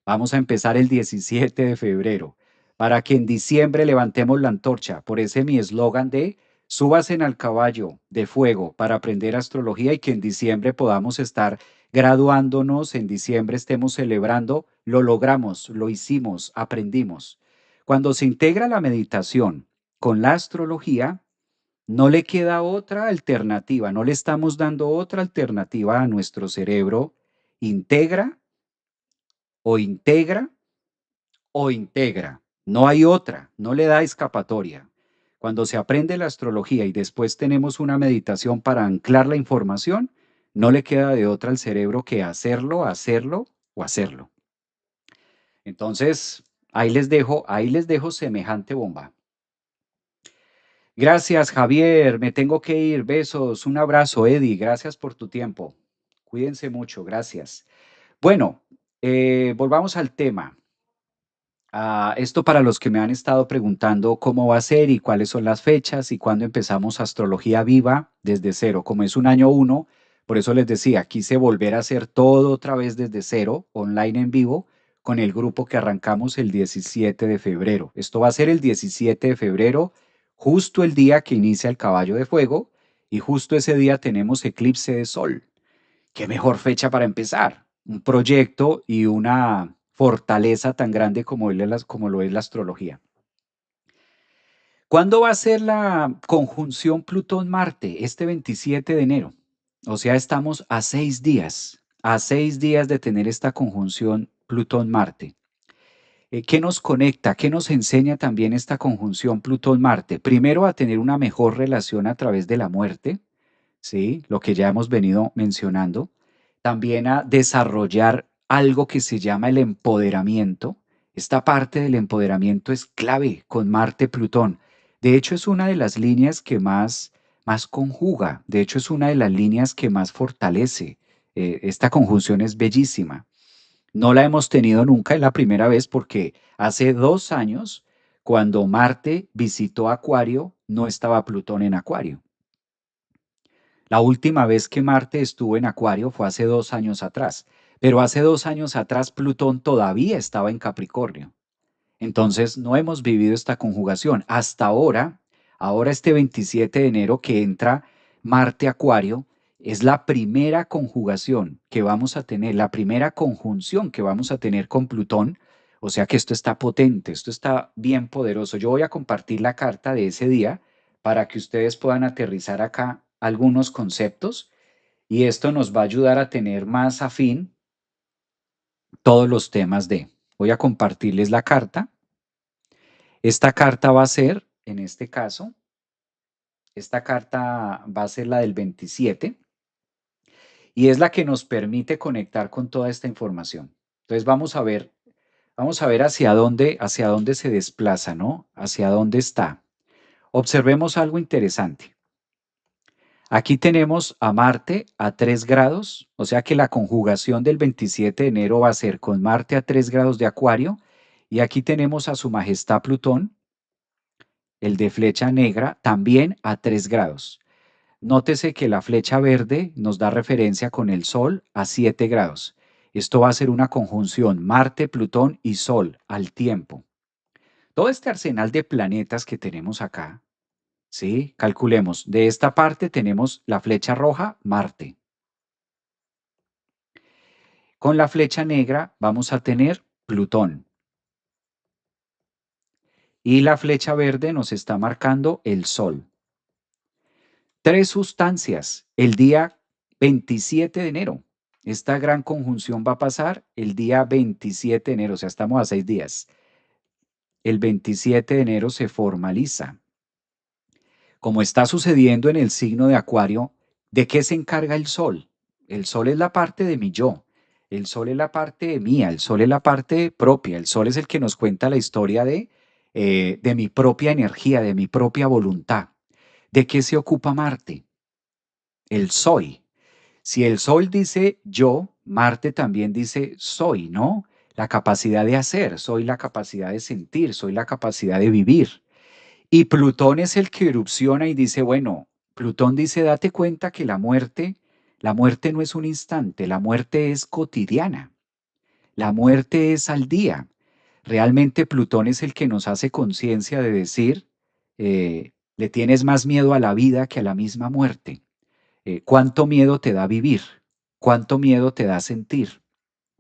Vamos a empezar el 17 de febrero para que en diciembre levantemos la antorcha. Por ese mi eslogan de súbase al caballo de fuego para aprender astrología y que en diciembre podamos estar graduándonos, en diciembre estemos celebrando, lo logramos, lo hicimos, aprendimos. Cuando se integra la meditación con la astrología, no le queda otra alternativa, no le estamos dando otra alternativa a nuestro cerebro. Integra o integra o integra. No hay otra, no le da escapatoria. Cuando se aprende la astrología y después tenemos una meditación para anclar la información, no le queda de otra al cerebro que hacerlo, hacerlo o hacerlo. Entonces, ahí les dejo semejante bomba. Gracias, Javier. Me tengo que ir. Besos. Un abrazo, Eddie. Gracias por tu tiempo. Cuídense mucho. Gracias. Bueno, volvamos al tema. Esto para los que me han estado preguntando cómo va a ser y cuáles son las fechas y cuándo empezamos astrología viva desde cero. Como es un año uno, por eso les decía, quise volver a hacer todo otra vez desde cero, online en vivo, con el grupo que arrancamos el 17 de febrero. Esto va a ser el 17 de febrero, justo el día que inicia el caballo de fuego y justo ese día tenemos eclipse de sol. ¿Qué mejor fecha para empezar? Un proyecto y una fortaleza tan grande como lo es la astrología. ¿Cuándo va a ser la conjunción Plutón-Marte? Este 27 de enero. O sea, estamos a 6 días de tener esta conjunción Plutón-Marte. ¿Qué nos conecta? ¿Qué nos enseña también esta conjunción Plutón-Marte? Primero, a tener una mejor relación a través de la muerte, ¿sí? Lo que ya hemos venido mencionando. También a desarrollar algo que se llama el empoderamiento. Esta parte del empoderamiento es clave con Marte-Plutón. De hecho, es una de las líneas que más conjuga. De hecho, es una de las líneas que más fortalece. Esta conjunción es bellísima. No la hemos tenido nunca, es la primera vez porque hace 2 años, cuando Marte visitó Acuario, no estaba Plutón en Acuario. La última vez que Marte estuvo en Acuario fue hace 2 años atrás, pero hace 2 años atrás Plutón todavía estaba en Capricornio. Entonces no hemos vivido esta conjugación. Hasta ahora, ahora este 27 de enero que entra Marte Acuario, Es la primera conjugación que vamos a tener, la primera conjunción que vamos a tener con Plutón. O sea que esto está potente, esto está bien poderoso. Yo voy a compartir la carta de ese día para que ustedes puedan aterrizar acá algunos conceptos y esto nos va a ayudar a tener más afín todos los temas de. Voy a compartirles la carta. Esta carta va a ser, en este caso, esta carta va a ser la del 27 y es la que nos permite conectar con toda esta información. Entonces vamos a ver hacia dónde se desplaza, ¿no? Hacia dónde está. Observemos algo interesante. Aquí tenemos a Marte a 3 grados, o sea que la conjugación del 27 de enero va a ser con Marte a 3 grados de Acuario, y aquí tenemos a su majestad Plutón, el de flecha negra, también a 3 grados. Nótese que la flecha verde nos da referencia con el Sol a 7 grados. Esto va a ser una conjunción Marte, Plutón y Sol al tiempo. Todo este arsenal de planetas que tenemos acá, ¿sí? Calculemos, de esta parte tenemos la flecha roja, Marte. Con la flecha negra vamos a tener Plutón. Y la flecha verde nos está marcando el Sol. 3 sustancias el día 27 de enero. Esta gran conjunción va a pasar el día 27 de enero, o sea, estamos a 6 días. El 27 de enero se formaliza. Como está sucediendo en el signo de Acuario, ¿de qué se encarga el Sol? El Sol es la parte de mi yo, el Sol es la parte mía, el Sol es la parte propia, el Sol es el que nos cuenta la historia de mi propia energía, de mi propia voluntad. ¿De qué se ocupa Marte? El soy. Si el Sol dice yo, Marte también dice soy, ¿no? La capacidad de hacer, soy la capacidad de sentir, soy la capacidad de vivir. Y Plutón es el que erupciona y dice, bueno, Plutón dice, date cuenta que la muerte no es un instante, la muerte es cotidiana, la muerte es al día. Realmente Plutón es el que nos hace conciencia de decir, le tienes más miedo a la vida que a la misma muerte. ¿Cuánto miedo te da vivir? ¿Cuánto miedo te da sentir?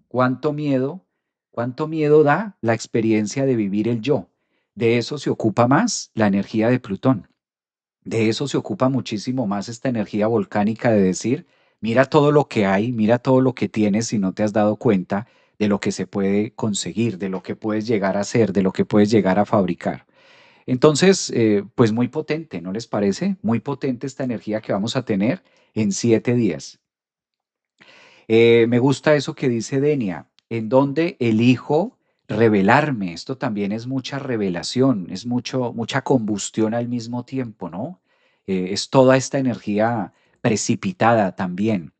¿Cuánto miedo, cuánto miedo da la experiencia de vivir el yo? De eso se ocupa más la energía de Plutón. De eso se ocupa muchísimo más esta energía volcánica de decir, mira todo lo que hay, mira todo lo que tienes si no te has dado cuenta de lo que se puede conseguir, de lo que puedes llegar a hacer, de lo que puedes llegar a fabricar. Entonces, pues muy potente, ¿no les parece? Muy potente esta energía que vamos a tener en 7 días. Me gusta eso que dice Denia, en donde elijo revelarme. Esto también es mucha revelación, es mucha combustión al mismo tiempo, ¿no? Es toda esta energía precipitada también.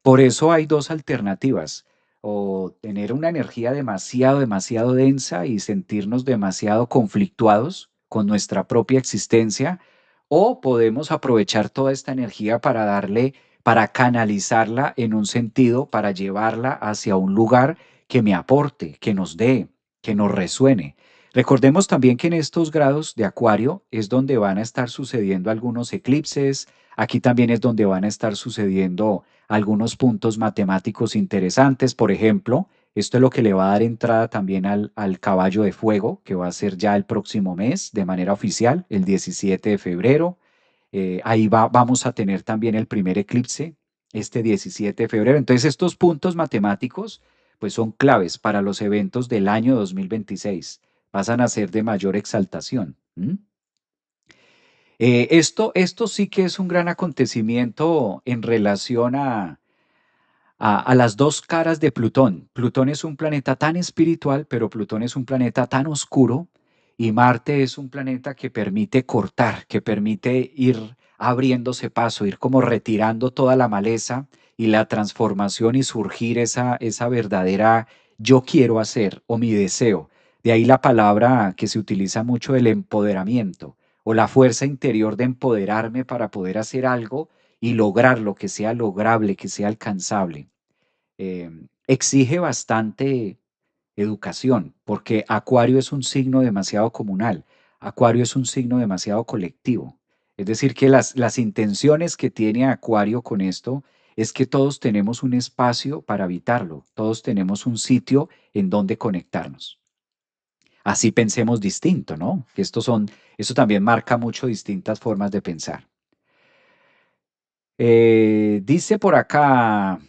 Por eso hay dos alternativas, o tener una energía demasiado densa y sentirnos demasiado conflictuados con nuestra propia existencia, o podemos aprovechar toda esta energía para canalizarla en un sentido, para llevarla hacia un lugar que me aporte, que nos dé, que nos resuene. Recordemos también que en estos grados de Acuario es donde van a estar sucediendo algunos eclipses, aquí también es donde van a estar sucediendo algunos puntos matemáticos interesantes. Por ejemplo, esto es lo que le va a dar entrada también al caballo de fuego, que va a ser ya el próximo mes de manera oficial, el 17 de febrero. Vamos a tener también el primer eclipse este 17 de febrero. Entonces, estos puntos matemáticos pues son claves para los eventos del año 2026. Pasan a ser de mayor exaltación. ¿M? Esto sí que es un gran acontecimiento en relación a las dos caras de Plutón. Plutón es un planeta tan espiritual, pero Plutón es un planeta tan oscuro y Marte es un planeta que permite cortar, que permite ir abriéndose paso, ir como retirando toda la maleza y la transformación y surgir esa verdadera yo quiero hacer o mi deseo. De ahí la palabra que se utiliza mucho del empoderamiento o la fuerza interior de empoderarme para poder hacer algo y lograr lo que sea lograble, que sea alcanzable. Exige bastante educación, porque Acuario es un signo demasiado comunal, Acuario es un signo demasiado colectivo, Es decir, que las intenciones que tiene Acuario con esto es que todos tenemos un espacio para habitarlo, todos tenemos un sitio en donde conectarnos. Así pensemos distinto, ¿no? Que eso también marca mucho distintas formas de pensar. Dice por acá,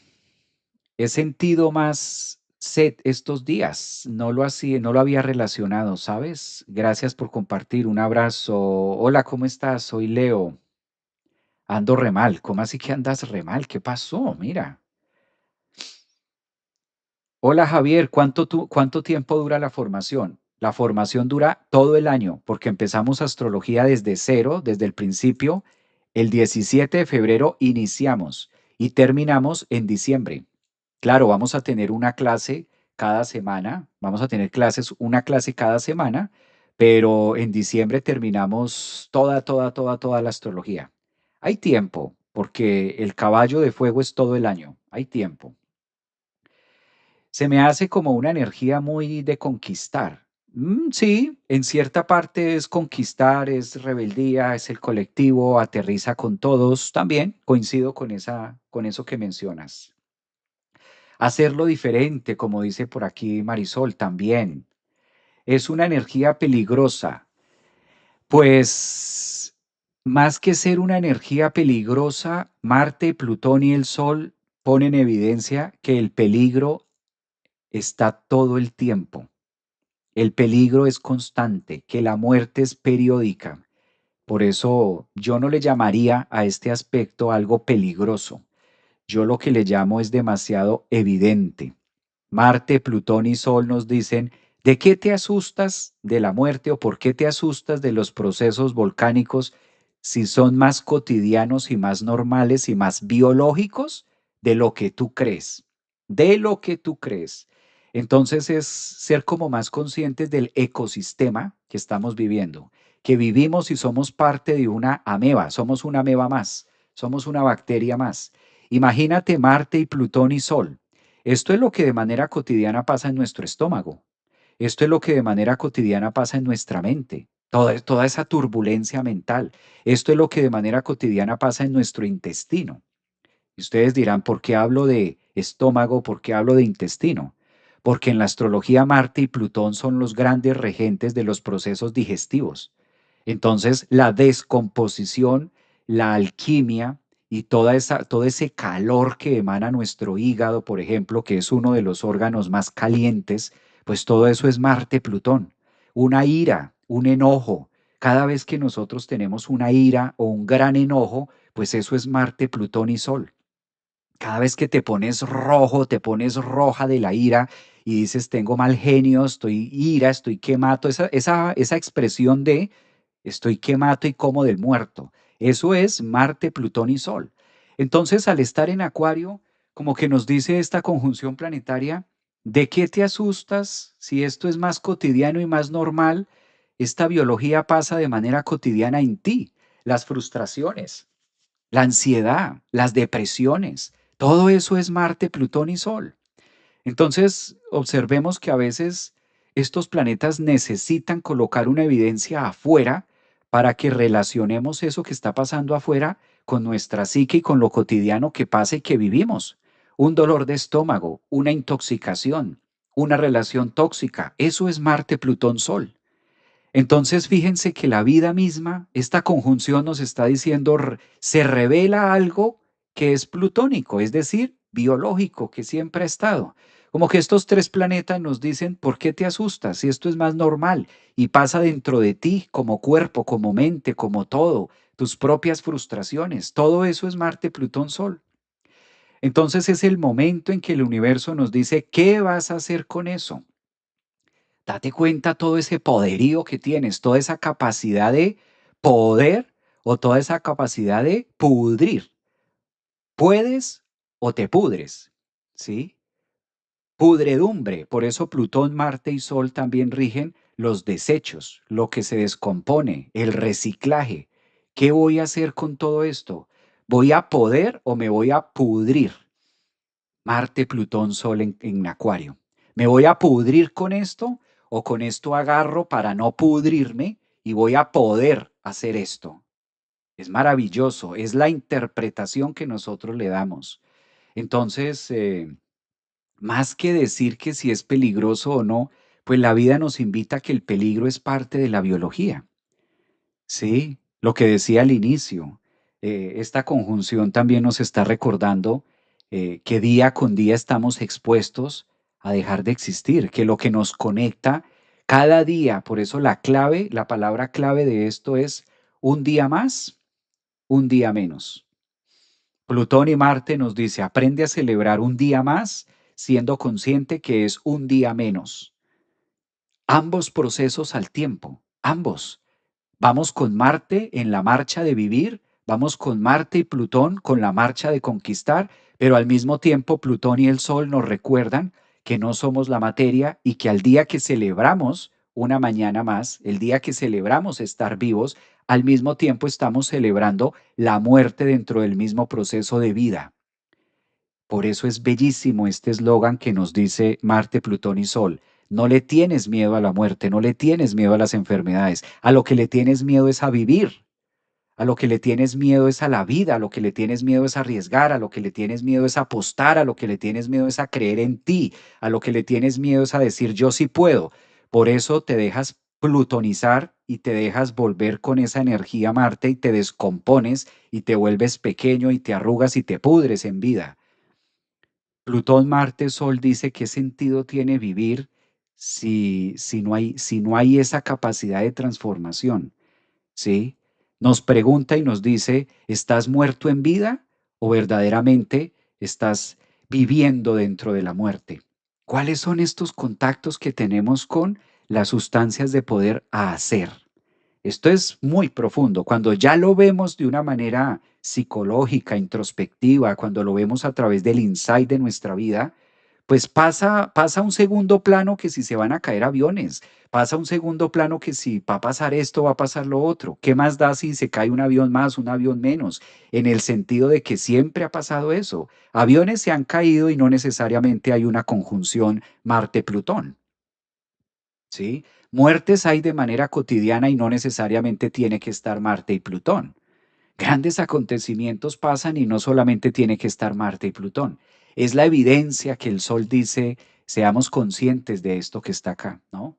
he sentido más sed estos días. No lo había relacionado, ¿sabes? Gracias por compartir. Un abrazo. Hola, ¿cómo estás? Soy Leo. Ando re mal. ¿Cómo así que andas re mal? ¿Qué pasó? Mira. Hola Javier, ¿cuánto tiempo dura la formación? La formación dura todo el año porque empezamos astrología desde cero, desde el principio. El 17 de febrero iniciamos y terminamos en diciembre. Claro, vamos a tener una clase cada semana, vamos a tener una clase cada semana, pero en diciembre terminamos toda la astrología. Hay tiempo, porque el caballo de fuego es todo el año, hay tiempo. Se me hace como una energía muy de conquistar. Sí, en cierta parte es conquistar, es rebeldía, es el colectivo, aterriza con todos. También coincido con eso que mencionas. Hacerlo diferente, como dice por aquí Marisol, también. Es una energía peligrosa. Pues más que ser una energía peligrosa, Marte, Plutón y el Sol ponen en evidencia que el peligro está todo el tiempo. El peligro es constante, que la muerte es periódica. Por eso yo no le llamaría a este aspecto algo peligroso. Yo lo que le llamo es demasiado evidente. Marte, Plutón y Sol nos dicen, ¿de qué te asustas de la muerte o por qué te asustas de los procesos volcánicos si son más cotidianos y más normales y más biológicos de lo que tú crees? De lo que tú crees. Entonces es ser como más conscientes del ecosistema que estamos viviendo, que vivimos y somos parte de una ameba, somos una ameba más, somos una bacteria más. Imagínate Marte y Plutón y Sol. Esto es lo que de manera cotidiana pasa en nuestro estómago. Esto es lo que de manera cotidiana pasa en nuestra mente. Toda esa turbulencia mental. Esto es lo que de manera cotidiana pasa en nuestro intestino. Y ustedes dirán, ¿por qué hablo de estómago? ¿Por qué hablo de intestino? Porque en la astrología Marte y Plutón son los grandes regentes de los procesos digestivos. Entonces, la descomposición, la alquimia y todo ese calor que emana nuestro hígado, por ejemplo, que es uno de los órganos más calientes, pues todo eso es Marte-Plutón. Una ira, un enojo. Cada vez que nosotros tenemos una ira o un gran enojo, pues eso es Marte, Plutón y Sol. Cada vez que te pones rojo, te pones roja de la ira y dices, tengo mal genio, estoy ira, estoy quemado, esa expresión de estoy quemado y como del muerto. Eso es Marte, Plutón y Sol. Entonces, al estar en Acuario, como que nos dice esta conjunción planetaria, ¿de qué te asustas si esto es más cotidiano y más normal? Esta biología pasa de manera cotidiana en ti. Las frustraciones, la ansiedad, las depresiones, todo eso es Marte, Plutón y Sol. Entonces, observemos que a veces estos planetas necesitan colocar una evidencia afuera para que relacionemos eso que está pasando afuera con nuestra psique y con lo cotidiano que pasa y que vivimos. Un dolor de estómago, una intoxicación, una relación tóxica, eso es Marte, Plutón, Sol. Entonces, fíjense que la vida misma, esta conjunción nos está diciendo, se revela algo que es plutónico, es decir, biológico, que siempre ha estado. Como que estos tres planetas nos dicen, ¿por qué te asustas? Si esto es más normal y pasa dentro de ti como cuerpo, como mente, como todo, tus propias frustraciones, todo eso es Marte, Plutón, Sol. Entonces es el momento en que el universo nos dice, ¿qué vas a hacer con eso? Date cuenta todo ese poderío que tienes, toda esa capacidad de poder o toda esa capacidad de pudrir. Puedes o te pudres, ¿sí? Pudredumbre. Por eso Plutón, Marte y Sol también rigen los desechos, lo que se descompone, el reciclaje. ¿Qué voy a hacer con todo esto? ¿Voy a poder o me voy a pudrir? Marte, Plutón, Sol en Acuario. ¿Me voy a pudrir con esto o con esto agarro para no pudrirme y voy a poder hacer esto? Es maravilloso, es la interpretación que nosotros le damos. Entonces, más que decir que si es peligroso o no, pues la vida nos invita a que el peligro es parte de la biología. Sí, lo que decía al inicio, esta conjunción también nos está recordando que día con día estamos expuestos a dejar de existir, que lo que nos conecta cada día, por eso la clave, la palabra clave de esto es un día más, un día menos. Plutón y Marte nos dice, aprende a celebrar un día más siendo consciente que es un día menos. Ambos procesos al tiempo, ambos. Vamos con Marte en la marcha de vivir, vamos con Marte y Plutón con la marcha de conquistar, pero al mismo tiempo Plutón y el Sol nos recuerdan que no somos la materia y que al día que celebramos una mañana más, el día que celebramos estar vivos, al mismo tiempo estamos celebrando la muerte dentro del mismo proceso de vida. Por eso es bellísimo este eslogan que nos dice Marte, Plutón y Sol. No le tienes miedo a la muerte, no le tienes miedo a las enfermedades, a lo que le tienes miedo es a vivir, a lo que le tienes miedo es a la vida, a lo que le tienes miedo es a arriesgar, a lo que le tienes miedo es a apostar, a lo que le tienes miedo es a creer en ti, a lo que le tienes miedo es a decir yo sí puedo. Por eso te dejas plutonizar y te dejas volver con esa energía Marte y te descompones y te vuelves pequeño y te arrugas y te pudres en vida. Plutón, Marte, Sol dice qué sentido tiene vivir si no hay esa capacidad de transformación, ¿sí? Nos pregunta y nos dice, ¿estás muerto en vida o verdaderamente estás viviendo dentro de la muerte? ¿Cuáles son estos contactos que tenemos con las sustancias de poder a hacer? Esto es muy profundo. Cuando ya lo vemos de una manera psicológica, introspectiva, cuando lo vemos a través del insight de nuestra vida, pues pasa a un segundo plano que si se van a caer aviones, pasa a un segundo plano que si va a pasar esto, va a pasar lo otro. ¿Qué más da si se cae un avión más, un avión menos? En el sentido de que siempre ha pasado eso. Aviones se han caído y no necesariamente hay una conjunción Marte-Plutón. ¿Sí? Muertes hay de manera cotidiana y no necesariamente tiene que estar Marte y Plutón. Grandes acontecimientos pasan y no solamente tiene que estar Marte y Plutón. Es la evidencia que el Sol dice, seamos conscientes de esto que está acá, ¿no?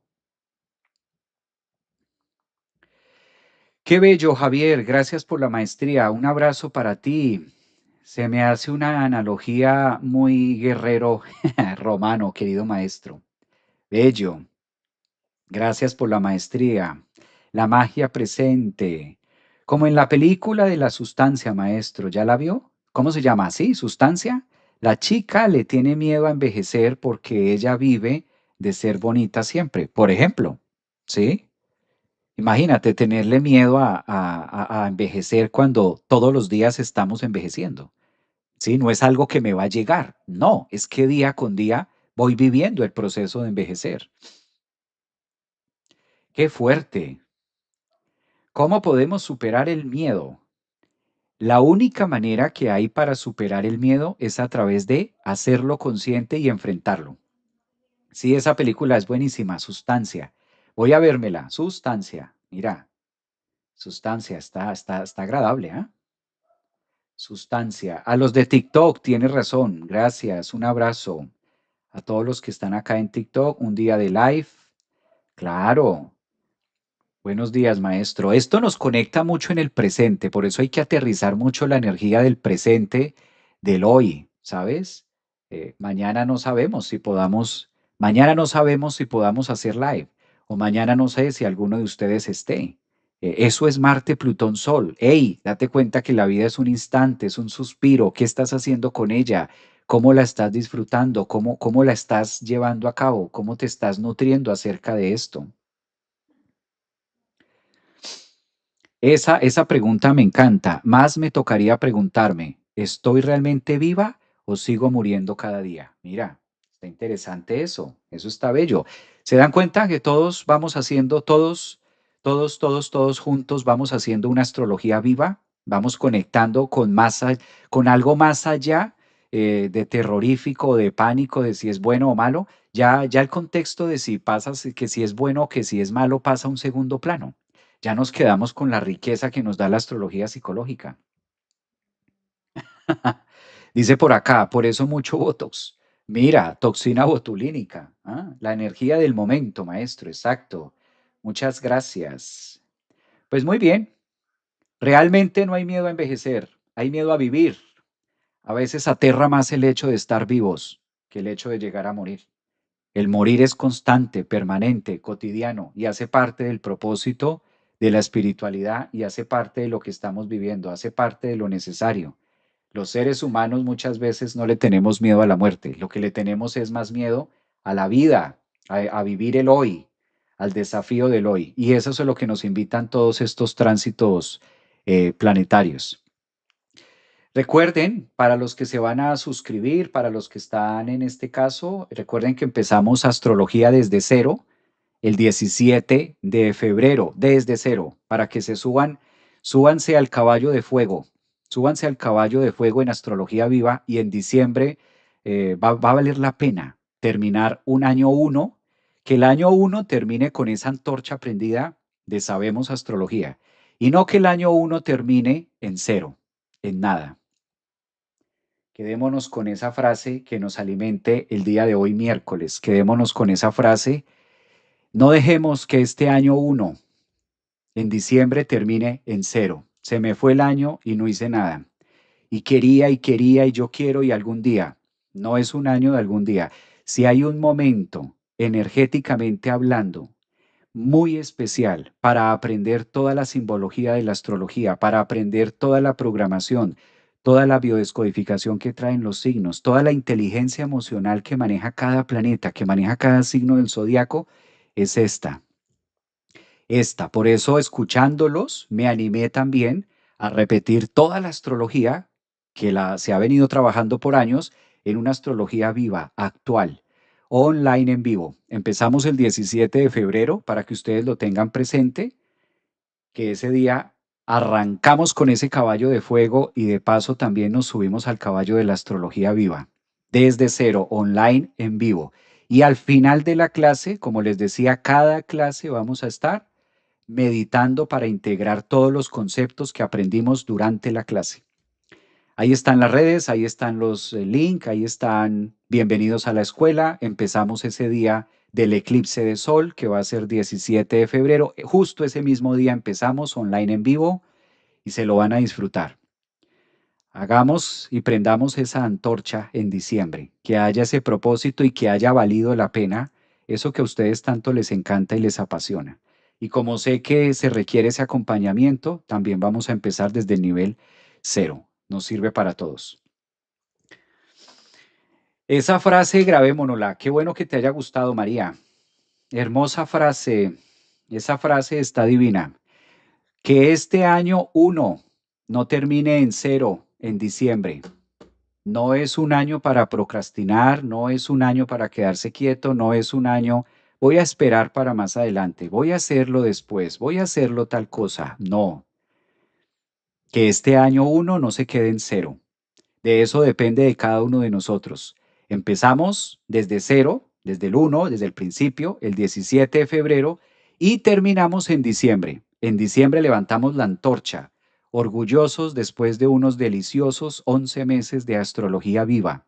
Qué bello, Javier. Gracias por la maestría. Un abrazo para ti. Se me hace una analogía muy guerrero romano, querido maestro. Bello. Gracias por la maestría. La magia presente. Como en la película de la sustancia, maestro. ¿Ya la vio? ¿Cómo se llama? ¿Sí? ¿Sustancia? La chica le tiene miedo a envejecer porque ella vive de ser bonita siempre. Por ejemplo, ¿sí? Imagínate tenerle miedo a envejecer cuando todos los días estamos envejeciendo. ¿Sí? No es algo que me va a llegar. No, es que día con día voy viviendo el proceso de envejecer. Qué fuerte. ¿Cómo podemos superar el miedo? La única manera que hay para superar el miedo es a través de hacerlo consciente y enfrentarlo. Sí, esa película es buenísima, Sustancia. Voy a vérmela, Sustancia. Mira, Sustancia, está agradable, ¿ah? Sustancia. A los de TikTok, tienes razón. Gracias, un abrazo. A todos los que están acá en TikTok, un día de live. Claro. Buenos días, maestro. Esto nos conecta mucho en el presente, por eso hay que aterrizar mucho la energía del presente, del hoy, ¿sabes? Mañana no sabemos si podamos hacer live, o mañana no sé si alguno de ustedes esté. Eso es Marte, Plutón, Sol. Ey, date cuenta que la vida es un instante, es un suspiro. ¿Qué estás haciendo con ella? ¿Cómo la estás disfrutando? ¿Cómo la estás llevando a cabo? ¿Cómo te estás nutriendo acerca de esto? Esa pregunta me encanta. Más me tocaría preguntarme, ¿estoy realmente viva o sigo muriendo cada día? Mira, está interesante eso. Eso está bello. ¿Se dan cuenta que todos vamos haciendo, todos juntos vamos haciendo una astrología viva? Vamos conectando con algo más allá de terrorífico, de pánico, de si es bueno o malo. Ya el contexto de si pasa, que si es bueno o que si es malo pasa a un segundo plano. Ya nos quedamos con la riqueza que nos da la astrología psicológica. Dice por acá, por eso mucho Botox. Mira, toxina botulínica. La energía del momento, maestro, exacto. Muchas gracias. Pues muy bien, realmente no hay miedo a envejecer, hay miedo a vivir. A veces aterra más el hecho de estar vivos que el hecho de llegar a morir. El morir es constante, permanente, cotidiano y hace parte del propósito de la espiritualidad y hace parte de lo que estamos viviendo, hace parte de lo necesario. Los seres humanos muchas veces no le tenemos miedo a la muerte, lo que le tenemos es más miedo a la vida, a vivir el hoy, al desafío del hoy. Y eso es a lo que nos invitan todos estos tránsitos planetarios. Recuerden, para los que se van a suscribir, para los que están en este caso, recuerden que empezamos astrología desde cero el 17 de febrero, desde cero, para que se suban, súbanse al caballo de fuego, súbanse al caballo de fuego en astrología viva y en diciembre va a valer la pena terminar un año uno, que el año uno termine con esa antorcha prendida de sabemos astrología y no que el año uno termine en cero, en nada. Quedémonos con esa frase que nos alimente el día de hoy miércoles. Quedémonos con esa frase. No dejemos que este año uno en diciembre termine en cero. Se me fue el año y no hice nada. Y quería y yo quiero y algún día. No es un año de algún día. Si hay un momento, energéticamente hablando, muy especial para aprender toda la simbología de la astrología, para aprender toda la programación, toda la biodescodificación que traen los signos, toda la inteligencia emocional que maneja cada planeta, que maneja cada signo del zodiaco, es esta. Por eso, escuchándolos, me animé también a repetir toda la astrología se ha venido trabajando por años en una astrología viva, actual, online en vivo. Empezamos el 17 de febrero para que ustedes lo tengan presente, que ese día arrancamos con ese caballo de fuego y de paso también nos subimos al caballo de la astrología viva, desde cero, online en vivo. Y al final de la clase, como les decía, cada clase vamos a estar meditando para integrar todos los conceptos que aprendimos durante la clase. Ahí están las redes, ahí están los links, ahí están bienvenidos a la escuela. Empezamos ese día del eclipse de sol, que va a ser 17 de febrero. Justo ese mismo día empezamos online en vivo y se lo van a disfrutar. Hagamos y prendamos esa antorcha en diciembre, que haya ese propósito y que haya valido la pena eso que a ustedes tanto les encanta y les apasiona. Y como sé que se requiere ese acompañamiento, también vamos a empezar desde el nivel cero. Nos sirve para todos. Esa frase grabémonosla. Qué bueno que te haya gustado, María. Hermosa frase. Esa frase está divina. Que este año uno no termine en cero en diciembre. No es un año para procrastinar, no es un año para quedarse quieto, no es un año, voy a esperar para más adelante, voy a hacerlo después, voy a hacerlo tal cosa. No, que este año uno no se quede en cero. De eso depende de cada uno de nosotros. Empezamos desde cero, desde el uno, desde el principio, el 17 de febrero, y terminamos en diciembre. En diciembre levantamos la antorcha, orgullosos después de unos deliciosos 11 meses de astrología viva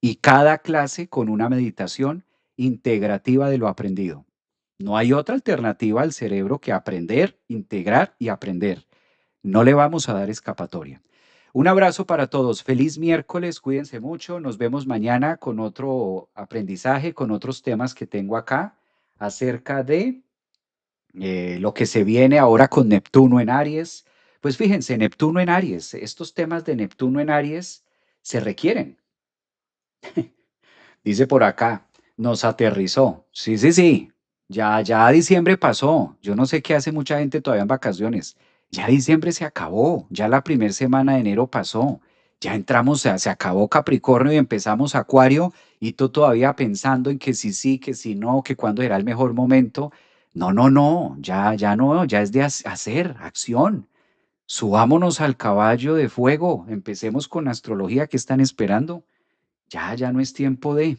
y cada clase con una meditación integrativa de lo aprendido. No hay otra alternativa al cerebro que aprender, integrar y aprender. No le vamos a dar escapatoria. Un abrazo para todos. Feliz miércoles. Cuídense mucho. Nos vemos mañana con otro aprendizaje, con otros temas que tengo acá acerca de lo que se viene ahora con Neptuno en Aries. Pues fíjense, Neptuno en Aries, estos temas de Neptuno en Aries se requieren. Dice por acá, nos aterrizó. Sí, sí, sí. Ya diciembre pasó. Yo no sé qué hace mucha gente todavía en vacaciones. Ya diciembre se acabó. Ya la primera semana de enero pasó. Ya entramos, se acabó Capricornio y empezamos Acuario y tú todavía pensando en que sí, que si no, que cuándo era el mejor momento. No, no, no. Ya no, ya es de hacer, acción. Subámonos al caballo de fuego. Empecemos con la astrología que están esperando. Ya no es tiempo de...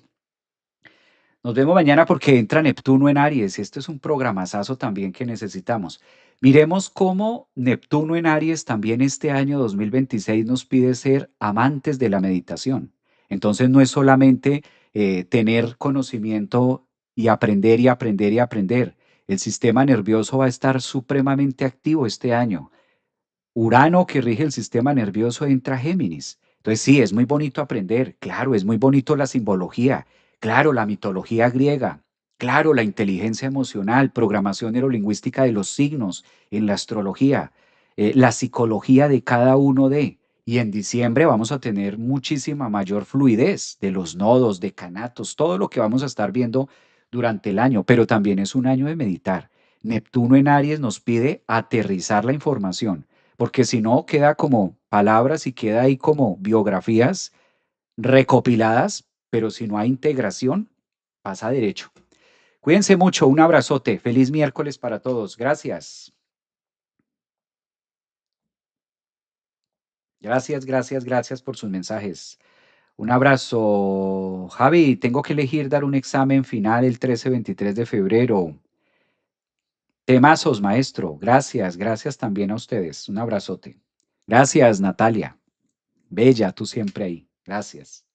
Nos vemos mañana porque entra Neptuno en Aries y esto es un programazazo también que necesitamos. Miremos cómo Neptuno en Aries también este año 2026 nos pide ser amantes de la meditación. Entonces no es solamente tener conocimiento y aprender y aprender y aprender. El sistema nervioso va a estar supremamente activo este año. Urano, que rige el sistema nervioso, entra a Géminis. Entonces, sí, es muy bonito aprender, claro, es muy bonito la simbología, claro, la mitología griega, claro, la inteligencia emocional, programación neurolingüística de los signos en la astrología, la psicología de cada uno de. Y en diciembre vamos a tener muchísima mayor fluidez de los nodos, decanatos, todo lo que vamos a estar viendo durante el año, pero también es un año de meditar. Neptuno en Aries nos pide aterrizar la información porque si no queda como palabras y queda ahí como biografías recopiladas, pero si no hay integración, pasa derecho. Cuídense mucho, un abrazote, feliz miércoles para todos, gracias. Gracias, gracias, gracias por sus mensajes. Un abrazo. Javi, tengo que elegir dar un examen final el 13-23 de febrero. Temazos, maestro. Gracias, gracias también a ustedes. Un abrazote. Gracias, Natalia. Bella, tú siempre ahí. Gracias.